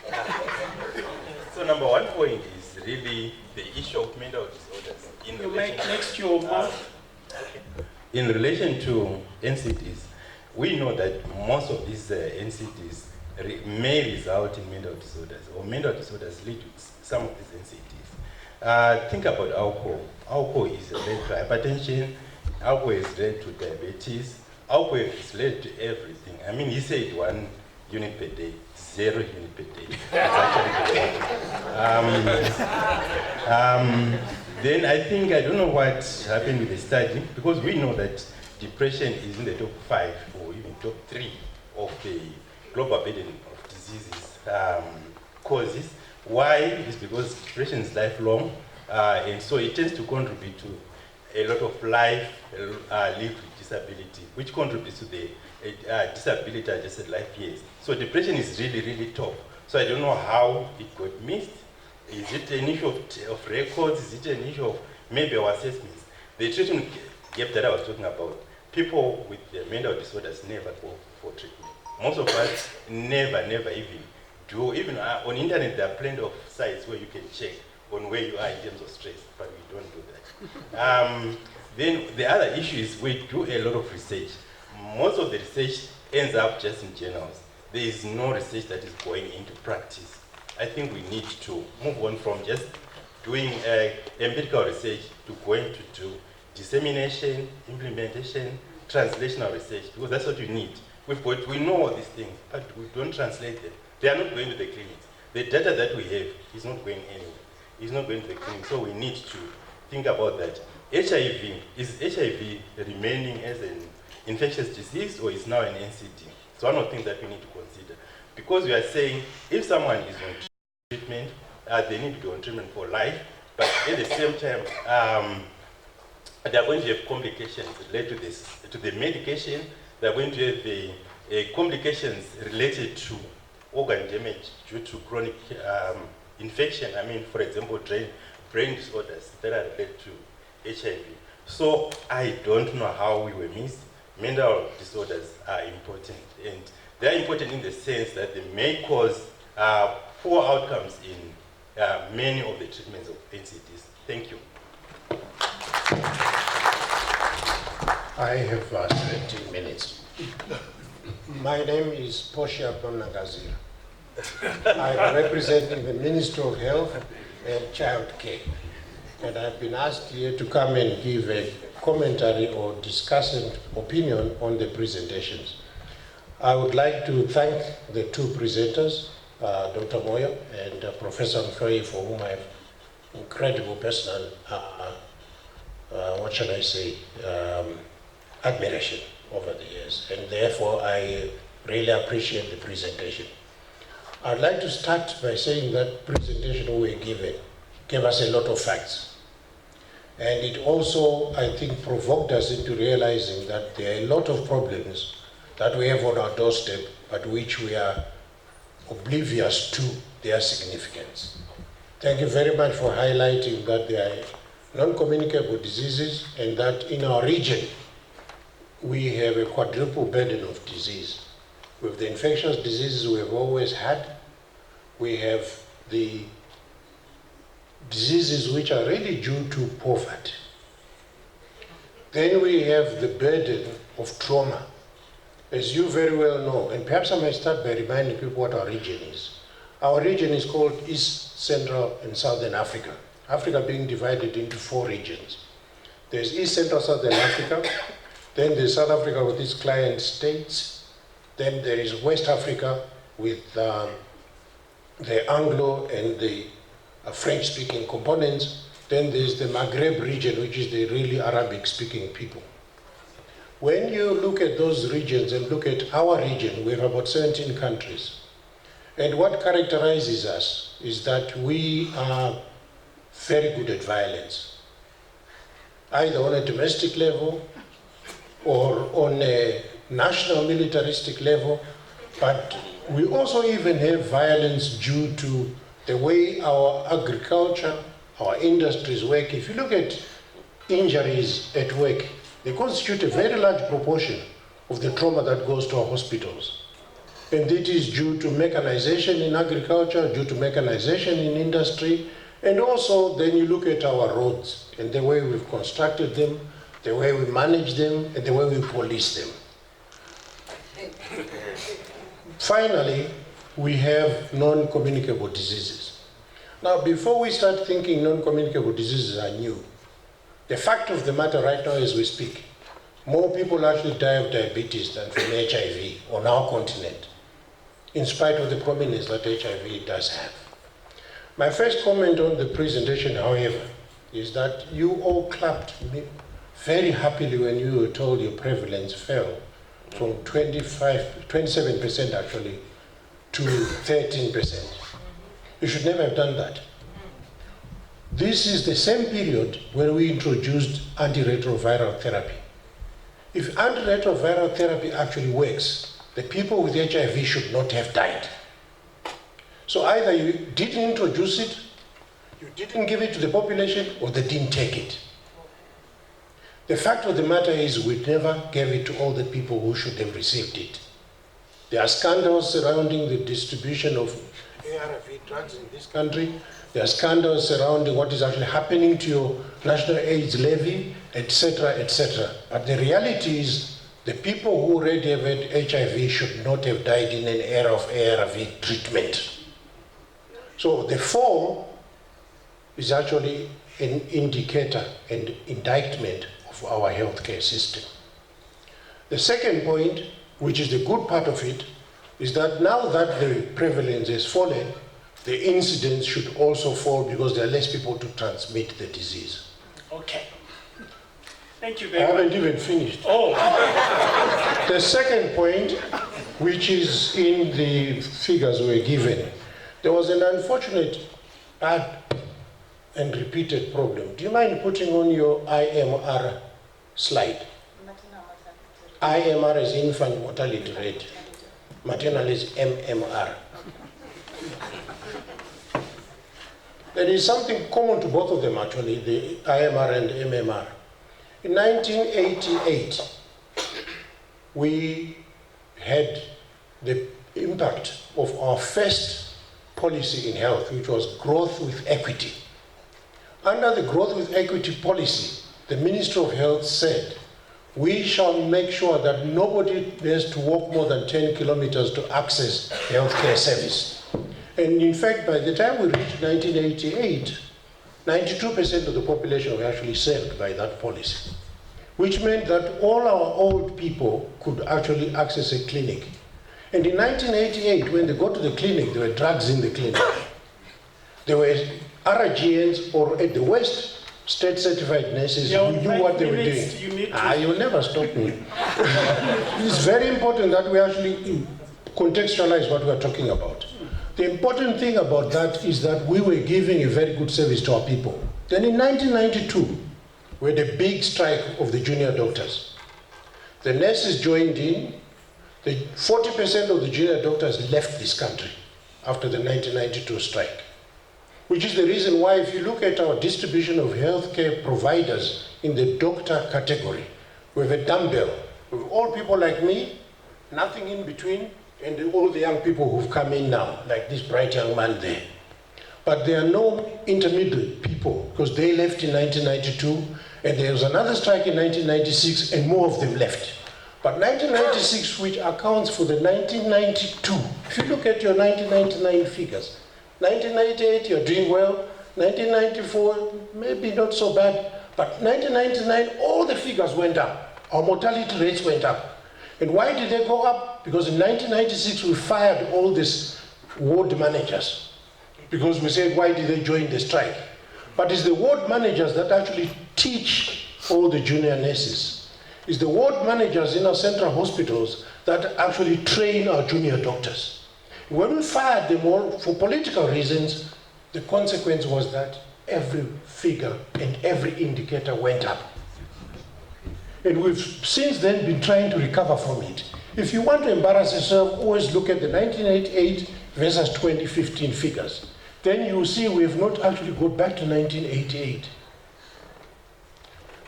So number 1 point is really the issue of mental disorders. You make next to your mouth. In relation to NCDs, we know that most of these NCDs may result in mental disorders, or mental disorders lead to some of these NCDs. Think about alcohol. Alcohol is related to hypertension. Alcohol is related to diabetes. Alcohol is related to everything. I mean, he said one, unit per day, 0 unit per day. It's actually then I think, I don't know what happened with the study, because we know that depression is in the top 5 or even top 3 of the global burden of diseases causes. Why? It's because depression is lifelong, and so it tends to contribute to a lot of life lived with disability, which contributes to the disability adjusted life years. So depression is really, really tough. So I don't know how it got missed. Is it an issue of records? Is it an issue of maybe our assessments? The treatment gap that I was talking about, people with mental disorders never go for treatment. Most of us never even do. Even on internet, there are plenty of sites where you can check on where you are in terms of stress, but we don't do that. Then the other issue is we do a lot of research. Most of the research ends up just in journals. There is no research that is going into practice. I think we need to move on from just doing empirical research to going to do dissemination, implementation, translational research, because that's what we need. We know all these things, but we don't translate them. They are not going to the clinics. The data that we have is not going anywhere. It's not going to the clinic, so we need to think about that. HIV, is HIV remaining as an infectious disease or is now an NCD? So one of the things that we need to consider. Because we are saying if someone is on treatment, they need to be on treatment for life, but at the same time, they are going to have complications related to the medication. They are going to have the complications related to organ damage due to chronic infection. I mean, for example, brain disorders that are related to HIV. So I don't know how we were missed. Mental disorders are important, and they are important in the sense that they may cause poor outcomes in many of the treatments of NCDs. Thank you. I have 17 minutes. My name is Portia Bonagazira. I'm representing the Ministry of Health and Child Care. And I've been asked here to come and give a commentary or discussant opinion on the presentations. I would like to thank the two presenters, Dr. Moyo and Professor Mfoyi, for whom I have incredible personal, admiration over the years. And therefore, I really appreciate the presentation. I'd like to start by saying that presentation we were given gave us a lot of facts. And it also, I think, provoked us into realizing that there are a lot of problems that we have on our doorstep, but which we are oblivious to their significance. Thank you very much for highlighting that there are non-communicable diseases and that in our region, we have a quadruple burden of disease. With the infectious diseases we've always had, we have the diseases which are really due to poverty. Then we have the burden of trauma. As you very well know, and perhaps I may start by reminding people what our region is. Our region is called East, Central, and Southern Africa. Africa being divided into 4 regions. There's East, Central, Southern Africa, then there's South Africa with its client states, then there is West Africa with the Anglo and the French-speaking components, then there's the Maghreb region, which is the really Arabic-speaking people. When you look at those regions and look at our region, we have about 17 countries. And what characterizes us is that we are very good at violence, either on a domestic level or on a national militaristic level, but we also even have violence due to the way our agriculture, our industries work. If you look at injuries at work, they constitute a very large proportion of the trauma that goes to our hospitals. And it is due to mechanization in agriculture, due to mechanization in industry, and also then you look at our roads and the way we've constructed them, the way we manage them, and the way we police them. Finally, we have non-communicable diseases. Now, before we start thinking non-communicable diseases are new, the fact of the matter right now as we speak, more people actually die of diabetes than from HIV on our continent. in spite of the prominence that HIV does have. My first comment on the presentation, however, is that you all clapped very happily when you were told your prevalence fell from 27% actually to 13%. You should never have done that. This is the same period when we introduced antiretroviral therapy. If antiretroviral therapy actually works, the people with HIV should not have died. So either you didn't introduce it, you didn't give it to the population, or they didn't take it. The fact of the matter is we never gave it to all the people who should have received it. There are scandals surrounding the distribution of ARV drugs in this country. There are scandals surrounding what is actually happening to your national AIDS levy, etc., etc. But the reality is the people who already have had HIV should not have died in an era of ARV treatment. So the fall is actually an indicator and indictment of our healthcare system. The second point, which is the good part of it, is that now that the prevalence has fallen, the incidence should also fall because there are less people to transmit the disease. Okay. Thank you I very much. haven't even finished. Oh. The second point, which is in the figures we were given, there was an unfortunate bad and repeated problem. Do you mind putting on your IMR slide? IMR is infant mortality rate. Maternal is MMR. There is something common to both of them actually, the IMR and MMR. In 1988, we had the impact of our first policy in health, which was growth with equity. Under the growth with equity policy, the Ministry of Health said, we shall make sure that nobody has to walk more than 10 kilometers to access healthcare service. And in fact, by the time we reached 1988, 92% of the population were actually served by that policy, which meant that all our old people could actually access a clinic. And in 1988, when they got to the clinic, there were drugs in the clinic. There were RGNs, or at the West, state-certified nurses who knew what they were doing. You'll never stop me. It's very important that we actually contextualize what we're talking about. The important thing about that is that we were giving a very good service to our people. Then in 1992, we had a big strike of the junior doctors. The nurses joined in. 40% of the junior doctors left this country after the 1992 strike, which is the reason why if you look at our distribution of healthcare providers in the doctor category, we have a dumbbell. We have all people like me, nothing in between, and all the young people who've come in now, like this bright young man there. But there are no intermediate people because they left in 1992, and there was another strike in 1996, and more of them left. But 1996, which accounts for the 1992, if you look at your 1999 figures, 1998, you're doing well, 1994, maybe not so bad, but 1999, all the figures went up. Our mortality rates went up. And why did they go up? Because in 1996, we fired all these ward managers. Because we said, why did they join the strike? But it's the ward managers that actually teach all the junior nurses. It's the ward managers in our central hospitals that actually train our junior doctors. When we fired them all for political reasons, the consequence was that every figure and every indicator went up. And we've since then been trying to recover from it. If you want to embarrass yourself, always look at the 1988 versus 2015 figures. Then you will see we have not actually got back to 1988.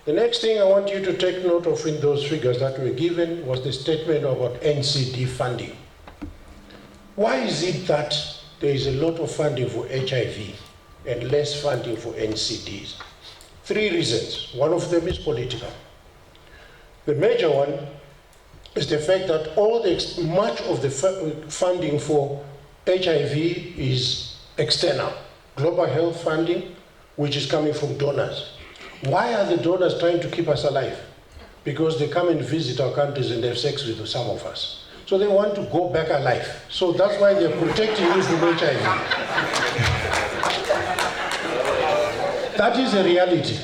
The next thing I want you to take note of in those figures that were given was the statement about NCD funding. Why is it that there is a lot of funding for HIV and less funding for NCDs? 3 reasons. One of them is political. The major one is the fact that much of the funding for HIV is external. Global health funding, which is coming from donors. Why are the donors trying to keep us alive? Because they come and visit our countries and have sex with some of us. So they want to go back alive. So that's why they're protecting you from HIV. That is a reality.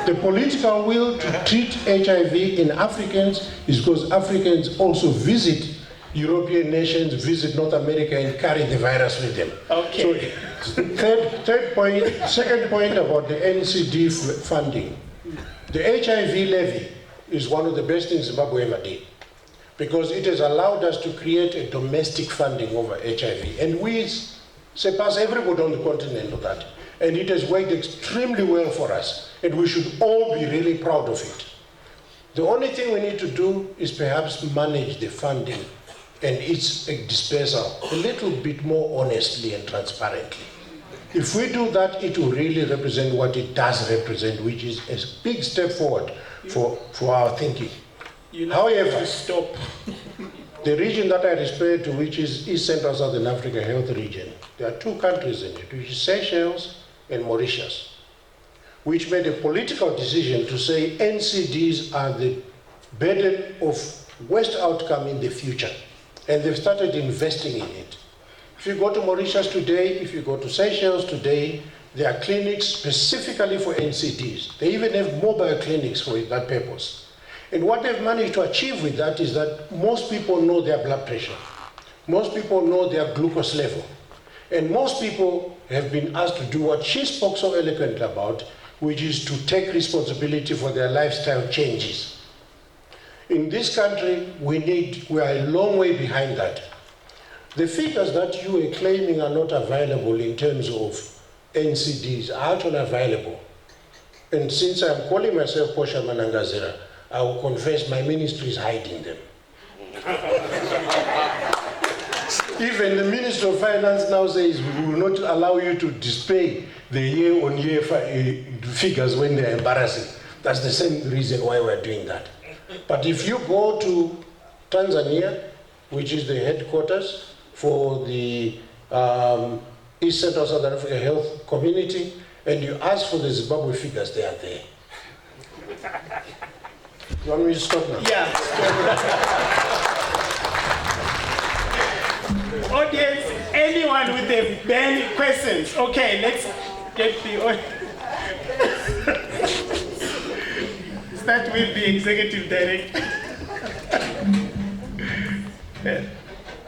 The political will to treat HIV in Africans is because Africans also visit European nations, visit North America and carry the virus with them. Okay. So, second point about the NCD funding. The HIV levy is one of the best things Zimbabwe ever did, because it has allowed us to create a domestic funding over HIV. And we surpass everybody on the continent of that. And it has worked extremely well for us. And we should all be really proud of it. The only thing we need to do is perhaps manage the funding and its dispersal a little bit more honestly and transparently. If we do that, it will really represent what it does represent, which is a big step forward for our thinking. However, stop. the region that I referred to, which is East Central Southern Africa Health Region, there are two countries in it, which is Seychelles and Mauritius, which made a political decision to say NCDs are the burden of worst outcome in the future. And they've started investing in it. If you go to Mauritius today, if you go to Seychelles today, there are clinics specifically for NCDs. They even have mobile clinics for that purpose. And what they've managed to achieve with that is that most people know their blood pressure. Most people know their glucose level. And most people have been asked to do what she spoke so eloquently about, which is to take responsibility for their lifestyle changes. In this country, we are a long way behind that. The figures that you are claiming are not available in terms of NCDs are actually available. And since I'm calling myself Posha Manangazira, I will confess my ministry is hiding them. Even the Minister of Finance now says we will not allow you to display the year-on-year figures when they're embarrassing. That's the same reason why we're doing that. But if you go to Tanzania, which is the headquarters for the East Central Southern Africa Health Community, and you ask for the Zimbabwe figures, they are there. You want me to stop now? Yeah. Audience, anyone with a burning questions? Okay, let's get the audience. Start with the executive director.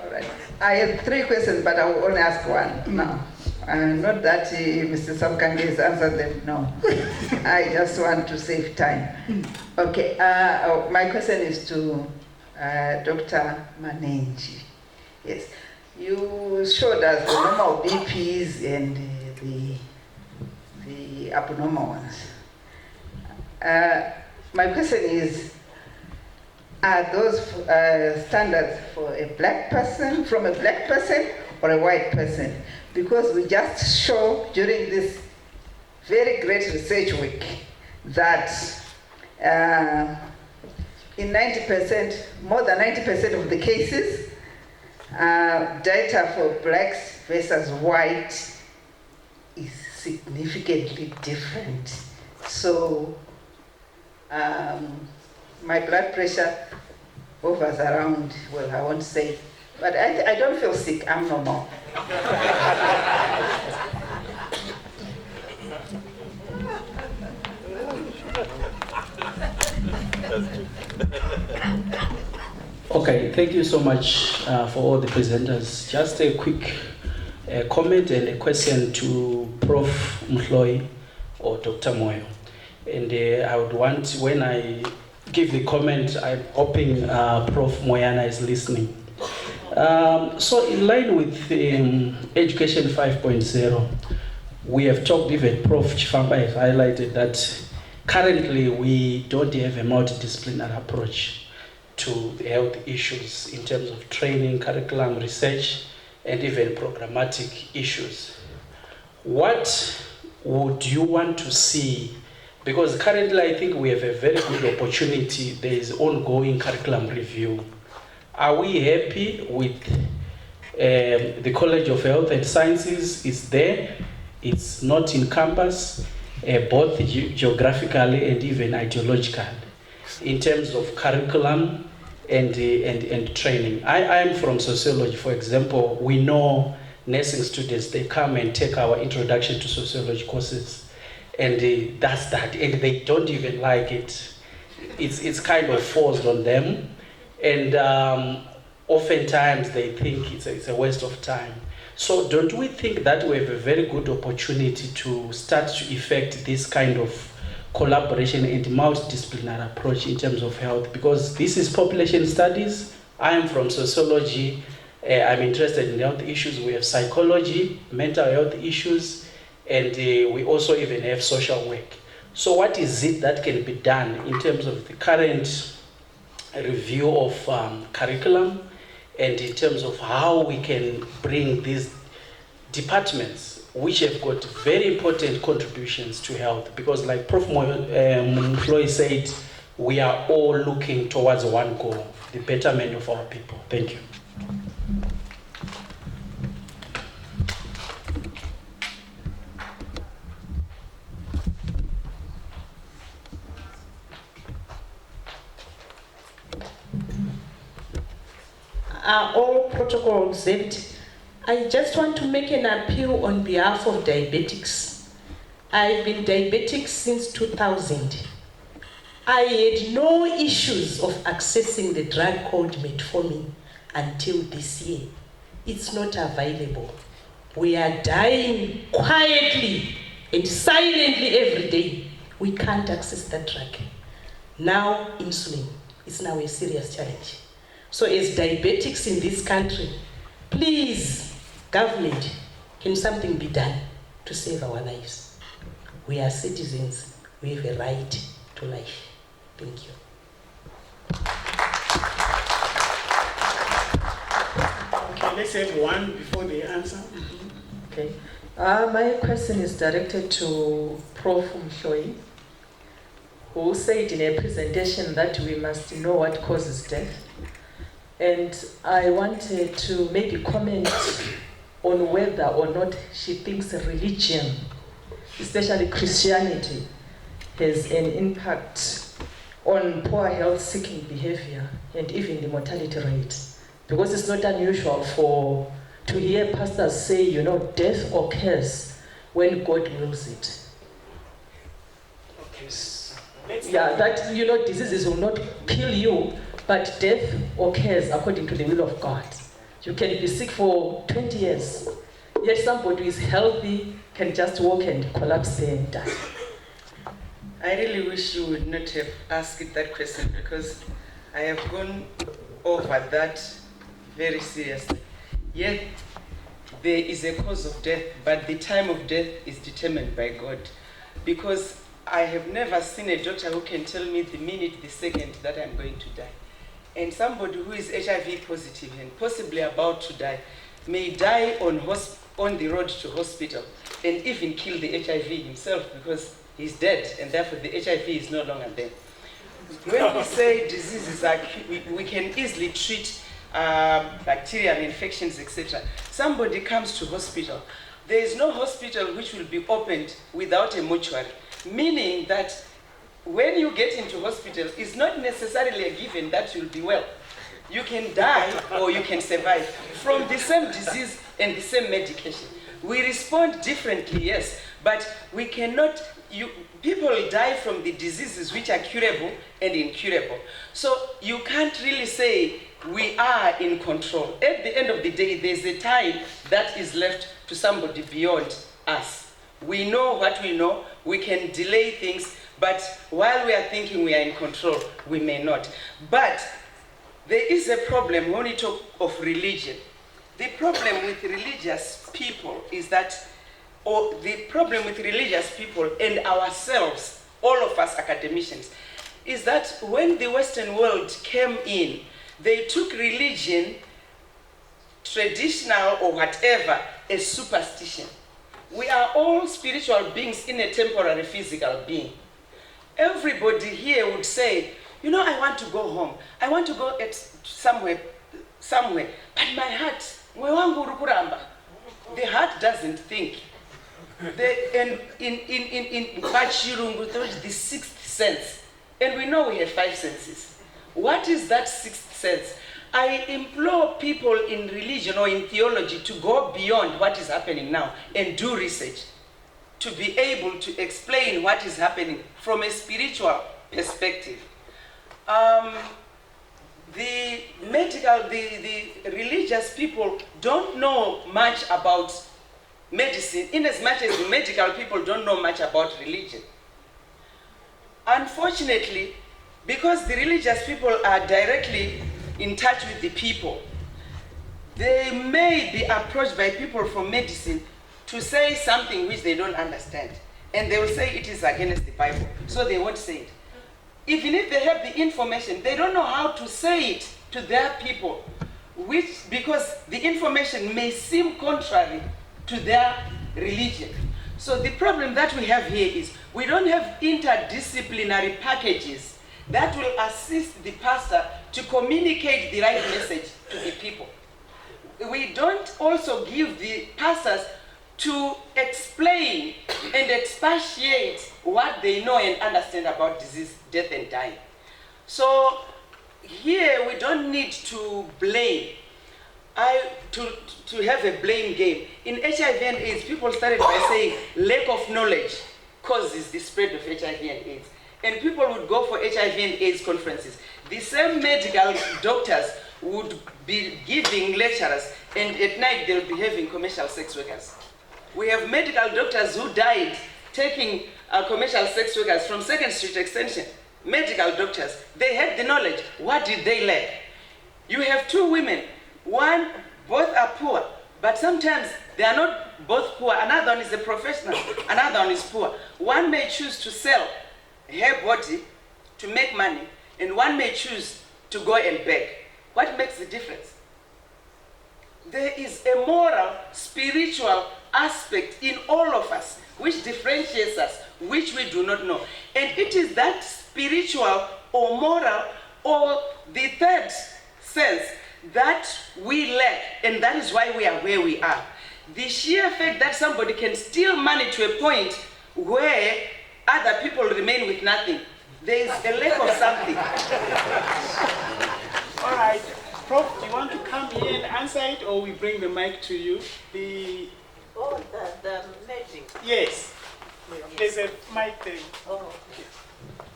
All right. I have 3 questions, but I will only ask one now. Not that Mr. Samkange has answered them, no. I just want to save time. Okay, my question is to Dr. Manenji. Yes, you showed us the normal BPs and the abnormal ones. My question is, are those standards for a black person, from a black person or a white person? Because we just show during this very great research week that in 90%, more than 90% of the cases, data for blacks versus white is significantly different. So my blood pressure hovers around, well, I won't say, but I don't feel sick, I'm normal. Okay, thank you so much for all the presenters. Just a quick comment and a question to Prof. Mhloi or Dr. Moyo. And I would want, when I give the comment, I'm hoping Prof. Moyana is listening. So in line with Education 5.0, we have talked, even Prof. Chifamba has highlighted that currently we don't have a multidisciplinary approach to the health issues in terms of training, curriculum, research, and even programmatic issues. What would you want to see? Because currently I think we have a very good opportunity. There is ongoing curriculum review. Are we happy with the College of Health and Sciences is there? It's not in campus, both geographically and even ideologically. In terms of curriculum, and training. I am from sociology, for example. We know nursing students, they come and take our introduction to sociology courses, and that's that, and they don't even like it. It's kind of forced on them, and oftentimes they think it's a waste of time. So don't we think that we have a very good opportunity to start to effect this kind of collaboration and multidisciplinary approach in terms of health? Because this is population studies. I am from sociology. I'm interested in health issues. We have psychology, mental health issues, and we also even have social work. So what is it that can be done in terms of the current review of curriculum, and in terms of how we can bring these departments which have got very important contributions to health? Because like Prof. Floyd said, we are all looking towards one goal, the betterment of our people. Thank you. Are all protocol observed? I just want to make an appeal on behalf of diabetics. I've been diabetic since 2000. I had no issues of accessing the drug called metformin until this year. It's not available. We are dying quietly and silently every day. We can't access that drug. Now, insulin is now a serious challenge. So as diabetics in this country, please, government, can something be done to save our lives? We are citizens. We have a right to life. Thank you. Okay, let's have one before they answer. Okay. My question is directed to Prof. Mhloi, who said in a presentation that we must know what causes death. And I wanted to maybe comment on whether or not she thinks religion, especially Christianity, has an impact on poor health-seeking behavior and even the mortality rate. Because it's not unusual to hear pastors say, death occurs when God wills it. Okay. Yeah, that, diseases will not kill you, but death occurs according to the will of God. You can be sick for 20 years, yet somebody who is healthy can just walk and collapse there and die. I really wish you would not have asked that question, because I have gone over that very seriously. Yet, there is a cause of death, but the time of death is determined by God. Because I have never seen a doctor who can tell me the minute, the second that I'm going to die. And somebody who is HIV positive and possibly about to die may die on the road to hospital and even kill the HIV himself because he's dead, and therefore the HIV is no longer there. When we say diseases, we can easily treat bacterial infections, etc. Somebody comes to hospital. There is no hospital which will be opened without a mortuary, meaning that when you get into hospital, it's not necessarily a given that you'll be well. You can die or you can survive from the same disease and the same medication. We respond differently, yes, but we cannot, people die from the diseases which are curable and incurable. So you can't really say we are in control. At the end of the day, there's a time that is left to somebody beyond us. We know what we know, we can delay things, but while we are thinking we are in control, we may not. But there is a problem when we talk of religion. The problem with religious people is that, or the problem with religious people and ourselves, all of us academicians, is that when the Western world came in, they took religion, traditional or whatever, as superstition. We are all spiritual beings in a temporary physical being. Everybody here would say, I want to go home. I want to go somewhere. But my heart, the heart doesn't think. And in Bachirungu, there is the sixth sense. And we know we have five senses. What is that sixth sense? I implore people in religion or in theology to go beyond what is happening now and do research to be able to explain what is happening from a spiritual perspective. The religious people don't know much about medicine in as much as the medical people don't know much about religion. Unfortunately, because the religious people are directly in touch with the people, they may be approached by people from medicine to say something which they don't understand. And they will say it is against the Bible, so they won't say it. Even if they have the information, they don't know how to say it to their people, because the information may seem contrary to their religion. So the problem that we have here is we don't have interdisciplinary packages that will assist the pastor to communicate the right message to the people. We don't also give the pastors to explain and expatiate what they know and understand about disease, death, and dying. So here we don't need to blame, to have a blame game. In HIV and AIDS, people started by saying lack of knowledge causes the spread of HIV and AIDS. And people would go for HIV and AIDS conferences. The same medical doctors would be giving lectures, and at night they would be having commercial sex workers. We have medical doctors who died taking commercial sex workers from 2nd Street Extension. Medical doctors, they had the knowledge. What did they lack? You have two women. Both are poor, but sometimes they are not both poor. Another one is a professional, another one is poor. One may choose to sell her body to make money, and one may choose to go and beg. What makes the difference? There is a moral, spiritual aspect in all of us which differentiates us, which we do not know. And it is that spiritual or moral or the third sense that we lack, and that is why we are where we are. The sheer fact that somebody can steal money to a point where other people remain with nothing, there is a lack of something. All right, Prof, do you want to come here and answer it, or we bring the mic to you? The merging. Yes, there's a mic there. Oh, okay.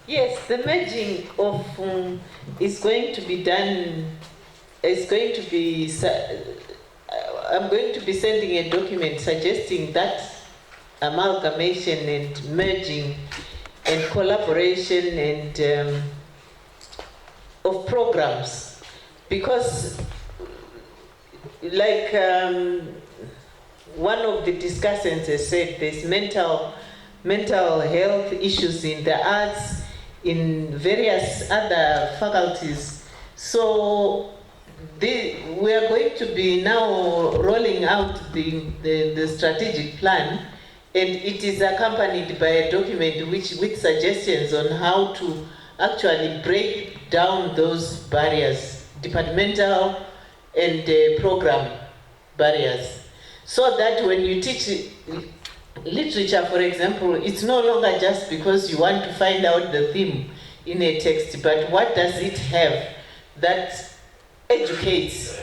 Yes, the merging of is going to be done. Is going to be. I'm going to be sending a document suggesting that amalgamation and merging and collaboration and of programs, because like one of the discussants has said, there's mental health issues in the arts, in various other faculties. So we are going to be now rolling out the strategic plan, and it is accompanied by a document with suggestions on how to actually break down those barriers, departmental and program barriers, so that when you teach literature, for example, it's no longer just because you want to find out the theme in a text, but what does it have that educates,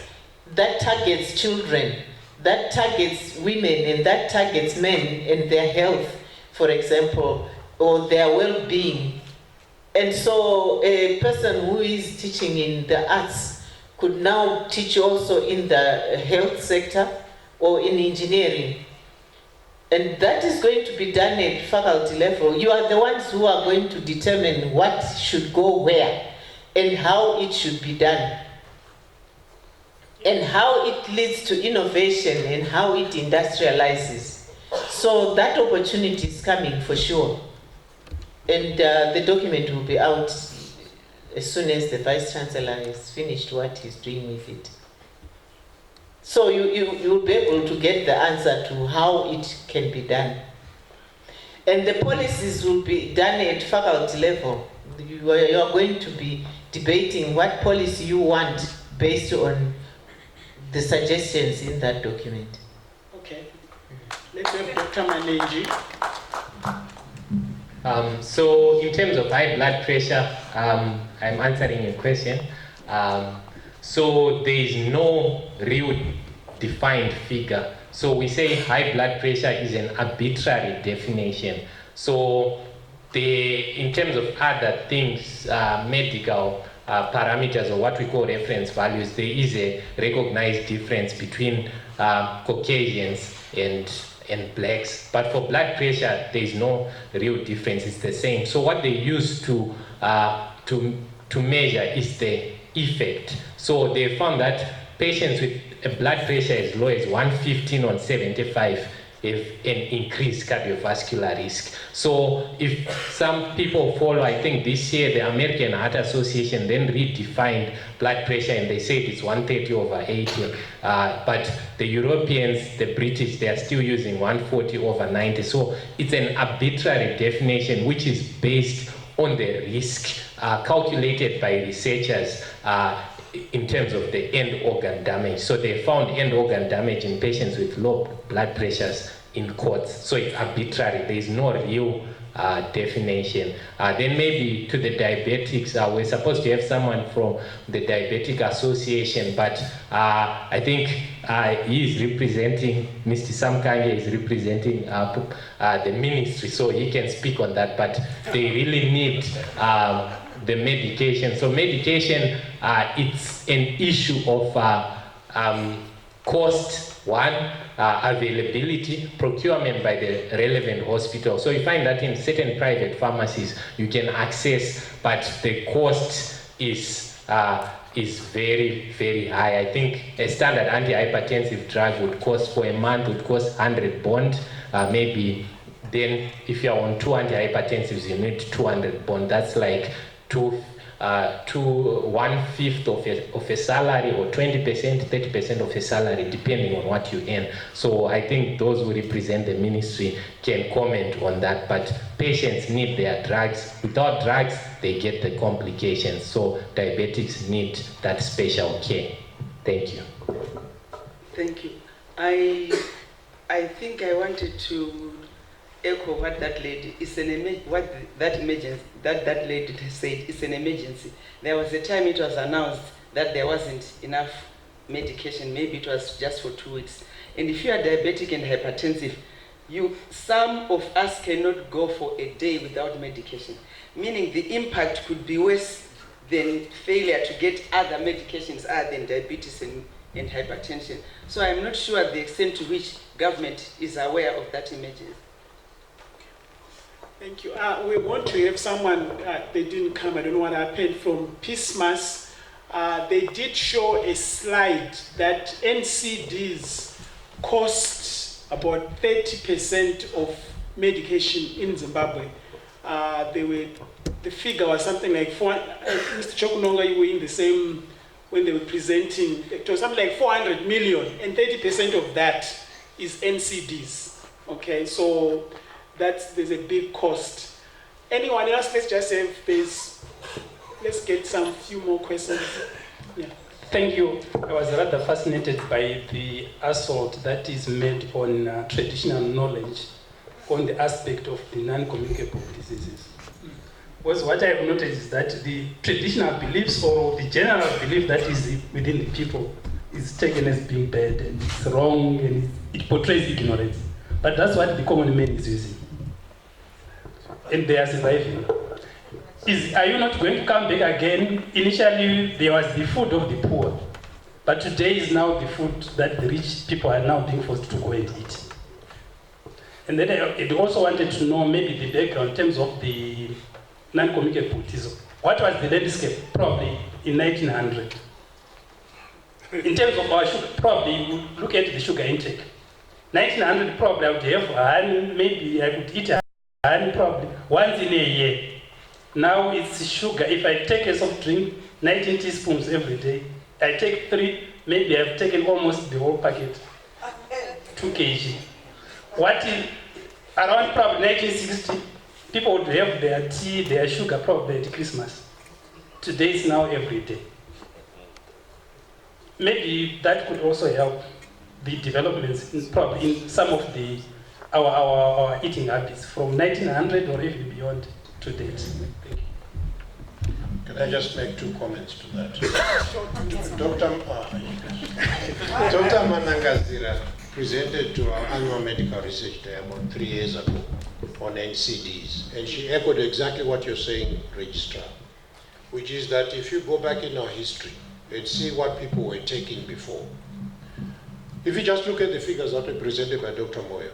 that targets children, that targets women, and that targets men and their health, for example, or their well-being. And so a person who is teaching in the arts could now teach also in the health sector or in engineering. And that is going to be done at faculty level. You are the ones who are going to determine what should go where and how it should be done, and how it leads to innovation and how it industrializes. So that opportunity is coming for sure. And the document will be out as soon as the Vice Chancellor has finished what he's doing with it. So you'll be able to get the answer to how it can be done. And the policies will be done at faculty level. You are going to be debating what policy you want based on the suggestions in that document. Okay. Let's have Dr. Manenji. So in terms of high blood pressure, I'm answering your question. So there is no real defined figure. So we say high blood pressure is an arbitrary definition. So in terms of other things, medical parameters or what we call reference values, there is a recognized difference between Caucasians and blacks. But for blood pressure, there is no real difference. It's the same. So what they use to measure is the effect. So they found that patients with a blood pressure as low as 115/75 have an increased cardiovascular risk. So if some people follow, I think this year the American Heart Association then redefined blood pressure and they said it's 130/80. But the Europeans, the British, they are still using 140/90. So it's an arbitrary definition which is based on the risk calculated by researchers in terms of the end organ damage. So they found end organ damage in patients with low blood pressures in cohorts. So it's arbitrary. There is no real definition. Then maybe to the diabetics, we're supposed to have someone from the Diabetic Association, but I think he is representing, Mr. Samkange is representing the ministry, so he can speak on that, but they really need the medication. So medication, it's an issue of cost, one, availability, procurement by the relevant hospital. So you find that in certain private pharmacies you can access, but the cost is very, very high. I think a standard antihypertensive drug would cost for a month would cost 100 bond, maybe. Then if you're on 2 antihypertensives, you need 200 bond. That's like 1/5 of a salary, or 20%, 30% of a salary, depending on what you earn. So I think those who represent the ministry can comment on that. But patients need their drugs. Without drugs, they get the complications. So diabetics need that special care. Thank you. Thank you. I think I wanted to echo what that lady is that lady said. It's an emergency. There was a time it was announced that there wasn't enough medication. Maybe it was just for 2 weeks. And if you are diabetic and hypertensive, some of us cannot go for a day without medication. Meaning the impact could be worse than failure to get other medications other than diabetes and hypertension. So I'm not sure the extent to which government is aware of that emergency. Thank you. We want to have someone, they didn't come, I don't know what happened, from PISMAS. They did show a slide that NCDs cost about 30% of medication in Zimbabwe. The figure was something like Mr. Chokunonga, you were in the same, when they were presenting, it was something like 400 million, and 30% of that is NCDs. Okay, so there's a big cost. Anyone else? Let's just have this. Let's get some few more questions. Yeah. Thank you. I was rather fascinated by the assault that is made on traditional knowledge on the aspect of the non-communicable diseases. Because what I have noticed is that the traditional beliefs or the general belief that is within the people is taken as being bad and it's wrong and it portrays ignorance. But that's what the common man is using. And they are surviving. Are you not going to come back again? Initially, there was the food of the poor. But today is now the food that the rich people are now being forced to go and eat. And then I also wanted to know maybe the background in terms of the non-communicable disease. What was the landscape probably in 1900? In terms of our sugar, probably look at the sugar intake. 1900 probably I would have honey, maybe I could eat honey probably once in a year. Now it's sugar. If I take a soft drink, 19 teaspoons every day, I take 3, maybe I've taken almost the whole packet, 2 kg. What is, around probably 1960, people would have their tea, their sugar probably at Christmas. Today it's now every day. Maybe that could also help the developments probably in some of the our eating habits from 1900 or even beyond to date. Thank you. Can I just make 2 comments to that? Dr. Manangazira presented to our annual medical research day about 3 years ago on NCDs, and she echoed exactly what you're saying, Registrar, which is that if you go back in our history and see what people were taking before, if you just look at the figures that were presented by Dr. Moyo,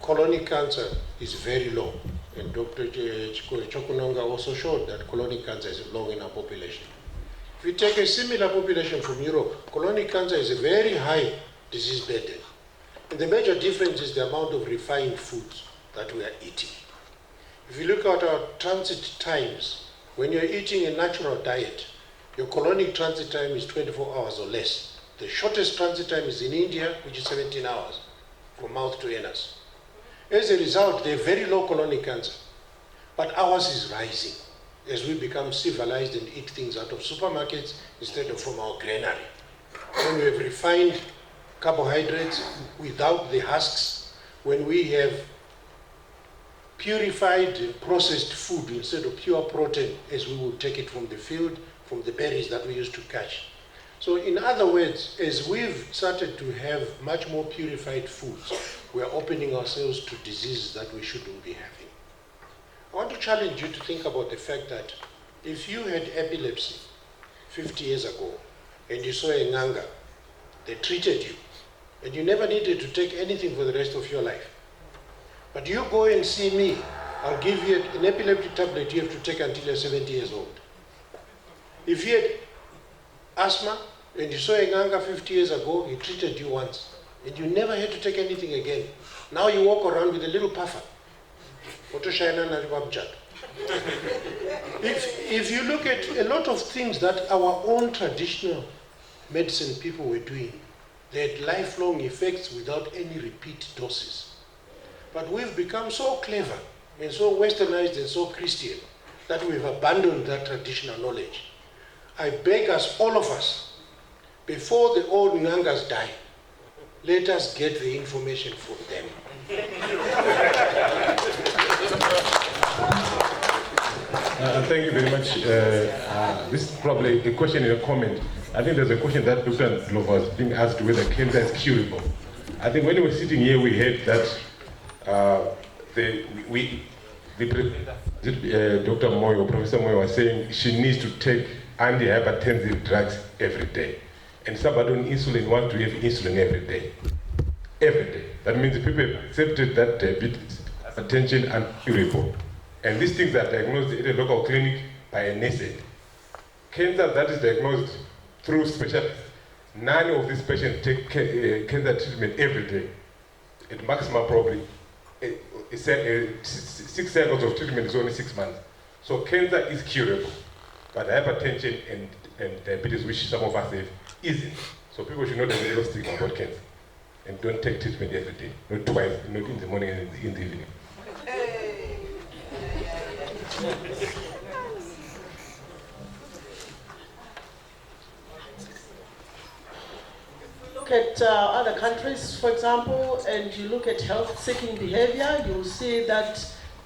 colonic cancer is very low, and Dr. Chokunonga also showed that colonic cancer is low in our population. If you take a similar population from Europe, colonic cancer is a very high disease burden. And the major difference is the amount of refined foods that we are eating. If you look at our transit times, when you're eating a natural diet, your colonic transit time is 24 hours or less. The shortest transit time is in India, which is 17 hours, from mouth to anus. As a result, they have very low colonic cancer. But ours is rising as we become civilized and eat things out of supermarkets instead of from our granary. When we have refined carbohydrates without the husks, when we have purified processed food instead of pure protein as we would take it from the field, from the berries that we used to catch. So in other words, as we've started to have much more purified foods, we are opening ourselves to diseases that we shouldn't be having. I want to challenge you to think about the fact that if you had epilepsy 50 years ago and you saw a nganga, they treated you, and you never needed to take anything for the rest of your life. But you go and see me, I'll give you an epilepsy tablet you have to take until you're 70 years old. If you had asthma and you saw a nganga 50 years ago, he treated you once, and you never had to take anything again. Now you walk around with a little puffer. If you look at a lot of things that our own traditional medicine people were doing, they had lifelong effects without any repeat doses. But we've become so clever and so westernized and so Christian that we've abandoned that traditional knowledge. I beg us, all of us, before the old Ngangas die, let us get the information from them. Thank you very much. This is probably a question and a comment. I think there's a question that Dr. Ndlovu was being asked whether cancer is curable. I think when we were sitting here, we heard that Dr. Moyo, Professor Moyo was saying she needs to take antihypertensive drugs every day. And somebody on insulin wants to have insulin every day. Every day. That means people have accepted that diabetes, hypertension, and curable. And these things are diagnosed at a local clinic by a nurse. Cancer that is diagnosed through specialists, none of these patients take cancer treatment every day. At maximum probably, 6 cycles of treatment is only 6 months. So cancer is curable, but hypertension and diabetes, which some of us have, isn't. So people should not have a little stigma about cancer. And don't take treatment every day, not twice, not in the morning and in the evening. Look at other countries, for example, and you look at health-seeking behavior, you'll see that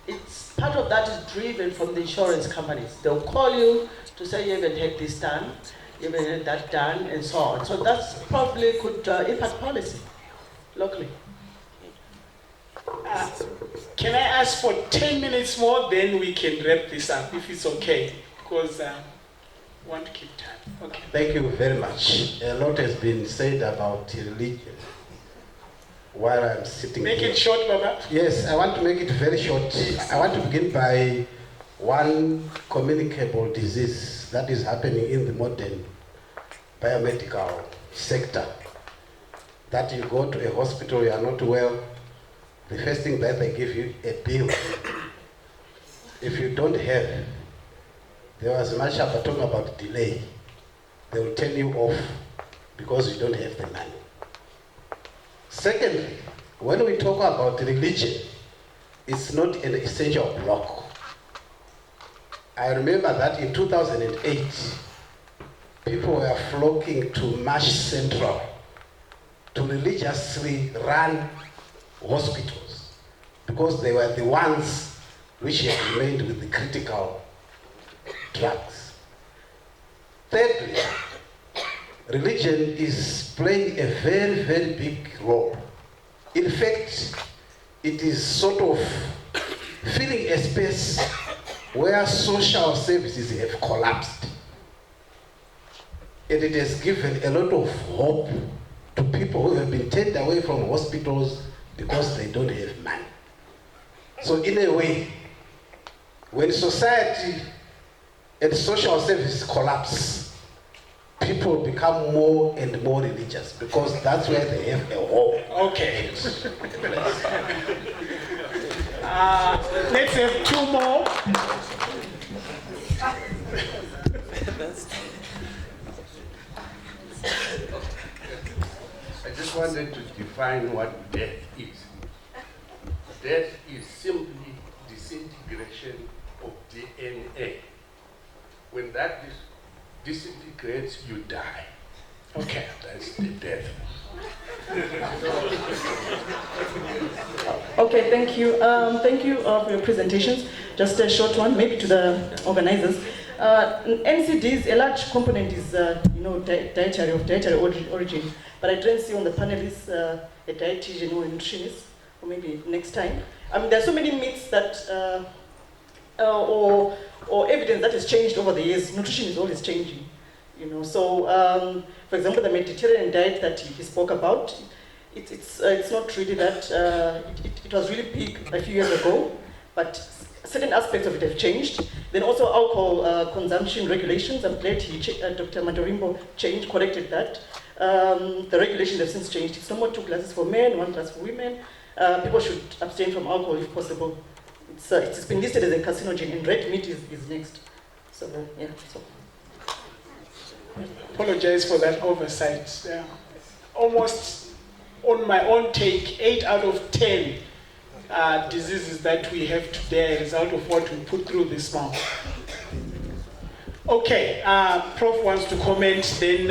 it's part of that is driven from the insurance companies. They'll call you to say you haven't had this done, you haven't had that done, and so on. So that's probably could impact policy locally. Can I ask for 10 minutes more, then we can wrap this up, if it's okay, because I want to keep time. Okay. Thank you very much. A lot has been said about religion while I'm sitting Make here. it short, Baba. Yes, I want to make it very short. I want to begin by one communicable disease that is happening in the modern biomedical sector. That you go to a hospital, you are not well, the first thing that they give you a bill. If you don't have, there was much talk about delay. They will tell you off because you don't have the money. Secondly, when we talk about religion, it's not an essential block. I remember that in 2008, people were flocking to Marsh Central to religiously run hospitals. because they were the ones which had remained with the critical drugs. Thirdly, religion is playing a very, very big role. In fact, it is sort of filling a space where social services have collapsed. And it has given a lot of hope to people who have been turned away from hospitals because they don't have money. So in a way, when society and social services collapse, people become more and more religious because that's where they have a hope. Okay. Let's have two more. I just wanted to define what death is. Death is simply disintegration of DNA. When that disintegrates, you die. Okay. That's the death. Okay, thank you. Thank you for your presentations. Just a short one, maybe to the organizers. NCDs, a large component is, dietary origin. But I didn't see on the panelists a dietitian or a nutritionist, or maybe next time. I mean, there are so many myths that, or evidence that has changed over the years. Nutrition is always changing, So, for example, the Mediterranean diet that he spoke about, it's not really that, it was really big a few years ago, but certain aspects of it have changed. Then also alcohol consumption regulations, I'm glad Dr. Madorimbo corrected that. The regulations have since changed. It's no more 2 glasses for men, 1 glass for women. People should abstain from alcohol if possible. It's been listed as a carcinogen, and red meat is next. So, yeah. So. Apologize for that oversight. Yeah. Almost on my own take, 8 out of 10 diseases that we have today are a result of what we put through this month. Okay, Prof wants to comment, then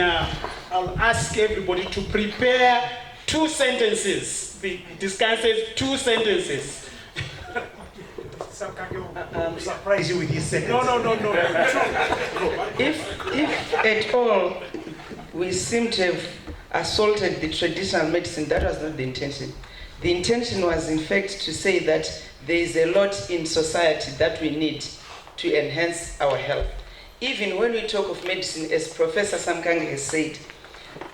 I'll ask everybody to prepare 2 sentences. The discussion says 2 sentences. I'm surprised you with this sentence. No. If at all we seem to have assaulted the traditional medicine, that was not the intention. The intention was, in fact, to say that there is a lot in society that we need to enhance our health. Even when we talk of medicine, as Professor Samkange has said,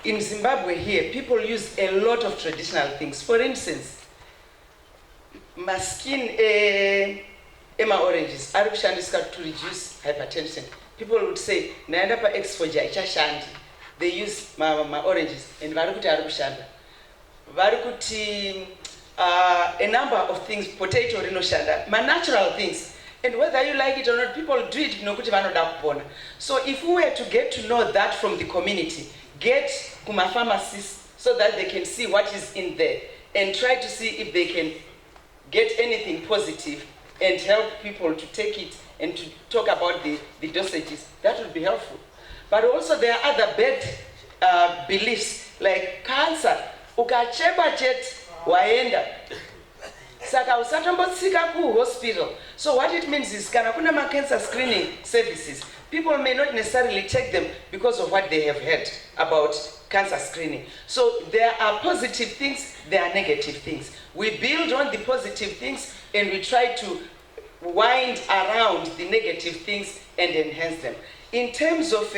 in Zimbabwe here, people use a lot of traditional things. For instance, maskin ema oranges are to reduce hypertension. People would say, naenda pa exposure ichashandi. They use ma oranges and varikuti arikushanda. Varikuti a number of things, potato rinoshanda, ma natural things. And whether you like it or not, people do it nokuti vanoda kupona. So if we were to get to know that from the community, get kuma pharmacists so that they can see what is in there and try to see if they can get anything positive and help people to take it and to talk about the dosages, that would be helpful. But also there are other bad beliefs like cancer. Ukacheba jet waenda. Saka usatombotsika ku hospital. So what it means is kana kuna ma cancer screening services. People may not necessarily take them because of what they have heard about cancer screening. So there are positive things, there are negative things. We build on the positive things and we try to wind around the negative things and enhance them. In terms of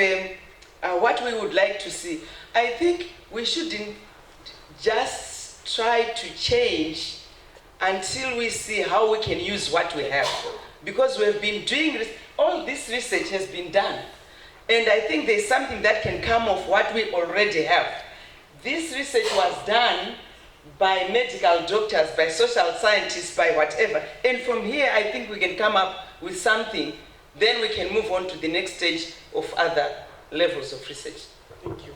what we would like to see, I think we shouldn't just try to change until we see how we can use what we have. Because we have been doing this, all this research has been done. And I think there's something that can come of what we already have. This research was done by medical doctors, by social scientists, by whatever. And from here, I think we can come up with something. Then we can move on to the next stage of other levels of research. Thank you.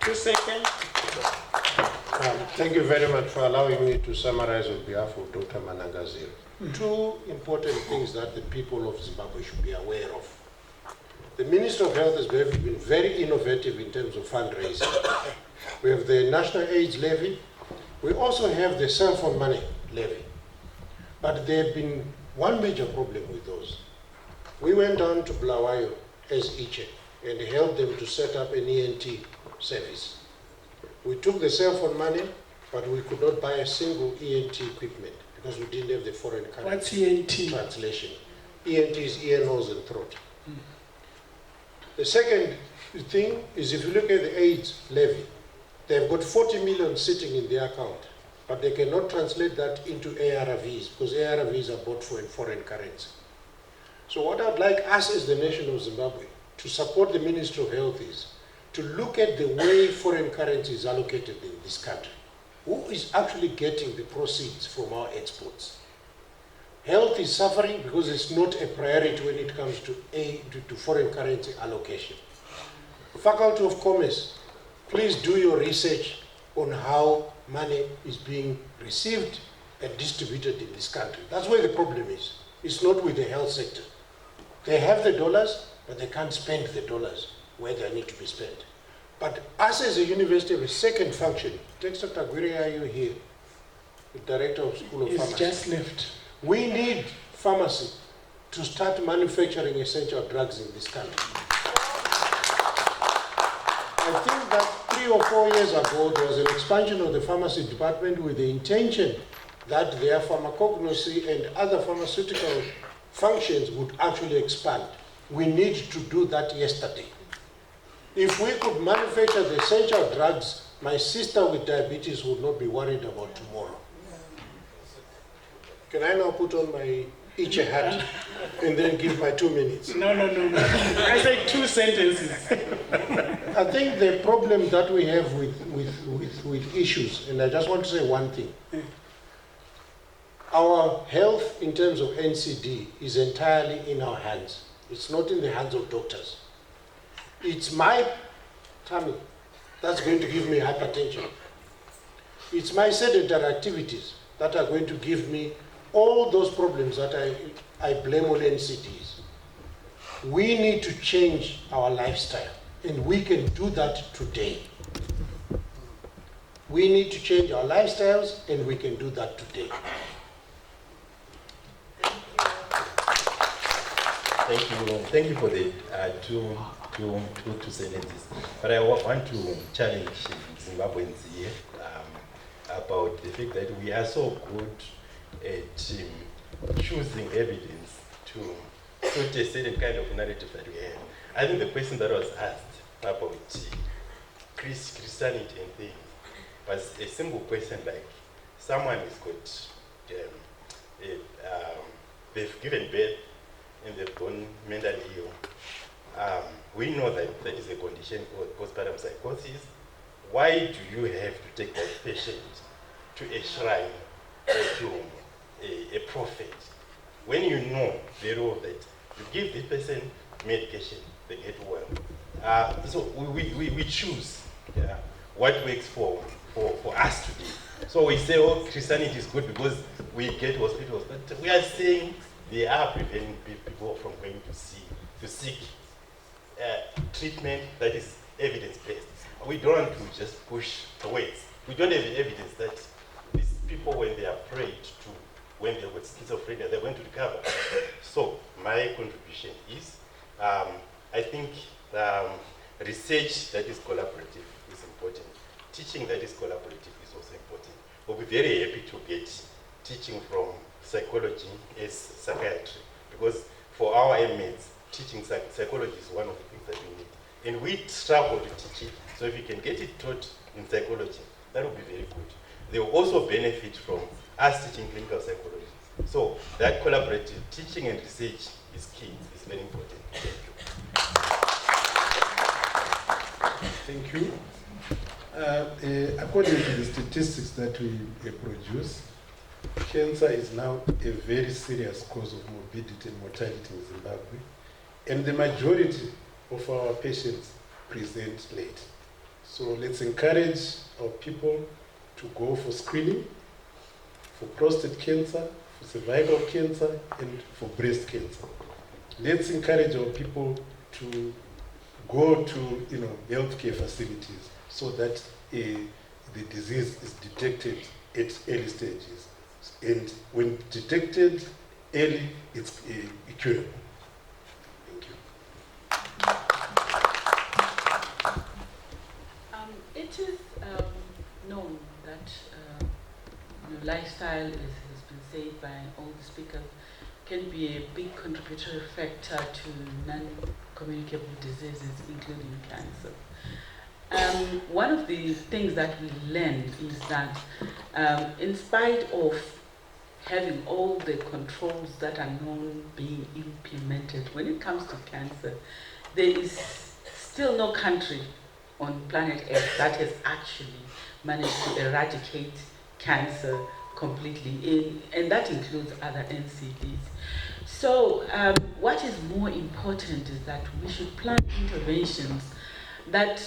2 seconds. Thank you very much for allowing me to summarize on behalf of Dr. Manangazir. 2 important things that the people of Zimbabwe should be aware of. The Minister of Health has been very innovative in terms of fundraising. We have the National AIDS Levy. We also have the Cell Phone Money Levy. But there have been one major problem with those. We went down to Bulawayo as Iche and helped them to set up an ENT service. We took the cell phone money, but we could not buy a single ENT equipment because we didn't have the foreign currency. What's ENT? Translation. ENT is ear, nose, and throat. The second thing is if you look at the AIDS levy, they've got 40 million sitting in their account, but they cannot translate that into ARVs because ARVs are bought for in foreign currency. So what I'd like us as the nation of Zimbabwe to support the Ministry of Health is to look at the way foreign currency is allocated in this country. Who is actually getting the proceeds from our exports? Health is suffering because it's not a priority when it comes to foreign currency allocation. Faculty of Commerce, please do your research on how money is being received and distributed in this country. That's where the problem is. It's not with the health sector. They have the dollars, but they can't spend the dollars where they need to be spent. But us as a university have a second function. Dr. Tagwiri, are you here? The director of School of Pharmacy. He's just left. We need pharmacy to start manufacturing essential drugs in this country. I think that 3 or 4 years ago, there was an expansion of the pharmacy department with the intention that their pharmacognosy and other pharmaceutical functions would actually expand. We need to do that yesterday. If we could manufacture the essential drugs, my sister with diabetes would not be worried about tomorrow. Can I now put on my Iche hat and then give my 2 minutes? No. I said 2 sentences. I think the problem that we have with issues, and I just want to say one thing. Our health in terms of NCD is entirely in our hands. It's not in the hands of doctors. It's my tummy that's going to give me hypertension. It's my sedentary activities that are going to give me all those problems that I blame on NCDs. We need to change our lifestyle, and we can do that today. We need to change our lifestyles, and we can do that today. Thank you for the two sentences. But I want to challenge Zimbabweans here about the fact that we are so good at choosing evidence to put a certain kind of narrative that we have. I think the question that was asked about Christianity and things was a simple question like someone has got, they've given birth and they've gone mentally ill. We know that there is a condition called postpartum psychosis. Why do you have to take that patient to a shrine or to a prophet when you know very well that you give this person medication, they get well? So we choose what works for us today. So we say, oh, Christianity is good because we get hospitals, but we are saying they are preventing people from going to seek treatment that is evidence-based. We don't want to just push the weights. We don't have evidence that these people, when they are prayed to, when they've got schizophrenia, they're going to recover. So my contribution is, I think research that is collaborative is important. Teaching that is collaborative is also important. We'll be very happy to get teaching from psychology as psychiatry, because for our MAs, teaching psychology is one of the things that we need. And we struggle to teach it, so if you can get it taught in psychology, that would be very good. They will also benefit from us teaching clinical psychology. So that collaborative teaching and research is key, it's very important. Thank you. According to the statistics that we produce, cancer is now a very serious cause of morbidity and mortality in Zimbabwe, and the majority of our patients present late. So let's encourage our people to go for screening for prostate cancer, for cervical cancer, and for breast cancer. Let's encourage our people to go to healthcare facilities so that the disease is detected at early stages, And when detected early, it's curable. Thank you. It is known that lifestyle, as has been said by all the speakers, can be a big contributory factor to non-communicable diseases, including cancer. One of the things that we learned is that in spite of having all the controls that are known being implemented, when it comes to cancer, there is still no country on planet Earth that has actually managed to eradicate cancer completely, and that includes other NCDs. So what is more important is that we should plan interventions that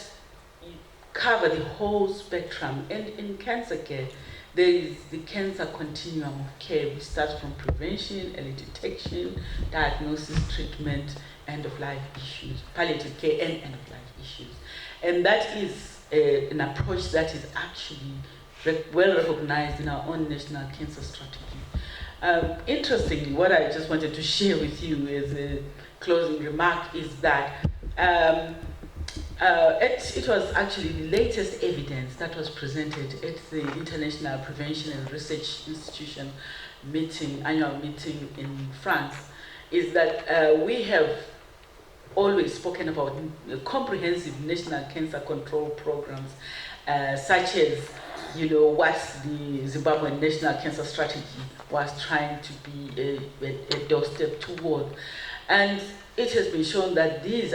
cover the whole spectrum. And in cancer care, there is the cancer continuum of care, which starts from prevention, early detection, diagnosis, treatment, end-of-life issues, palliative care, and end-of-life issues. And that is an approach that is actually well recognized in our own national cancer strategy. Interestingly, what I just wanted to share with you as a closing remark is that it was actually the latest evidence that was presented at the International Prevention and Research Institution annual meeting in France, is that we have always spoken about comprehensive national cancer control programs, such as what the Zimbabwean National Cancer Strategy was trying to be a doorstep toward. And it has been shown that these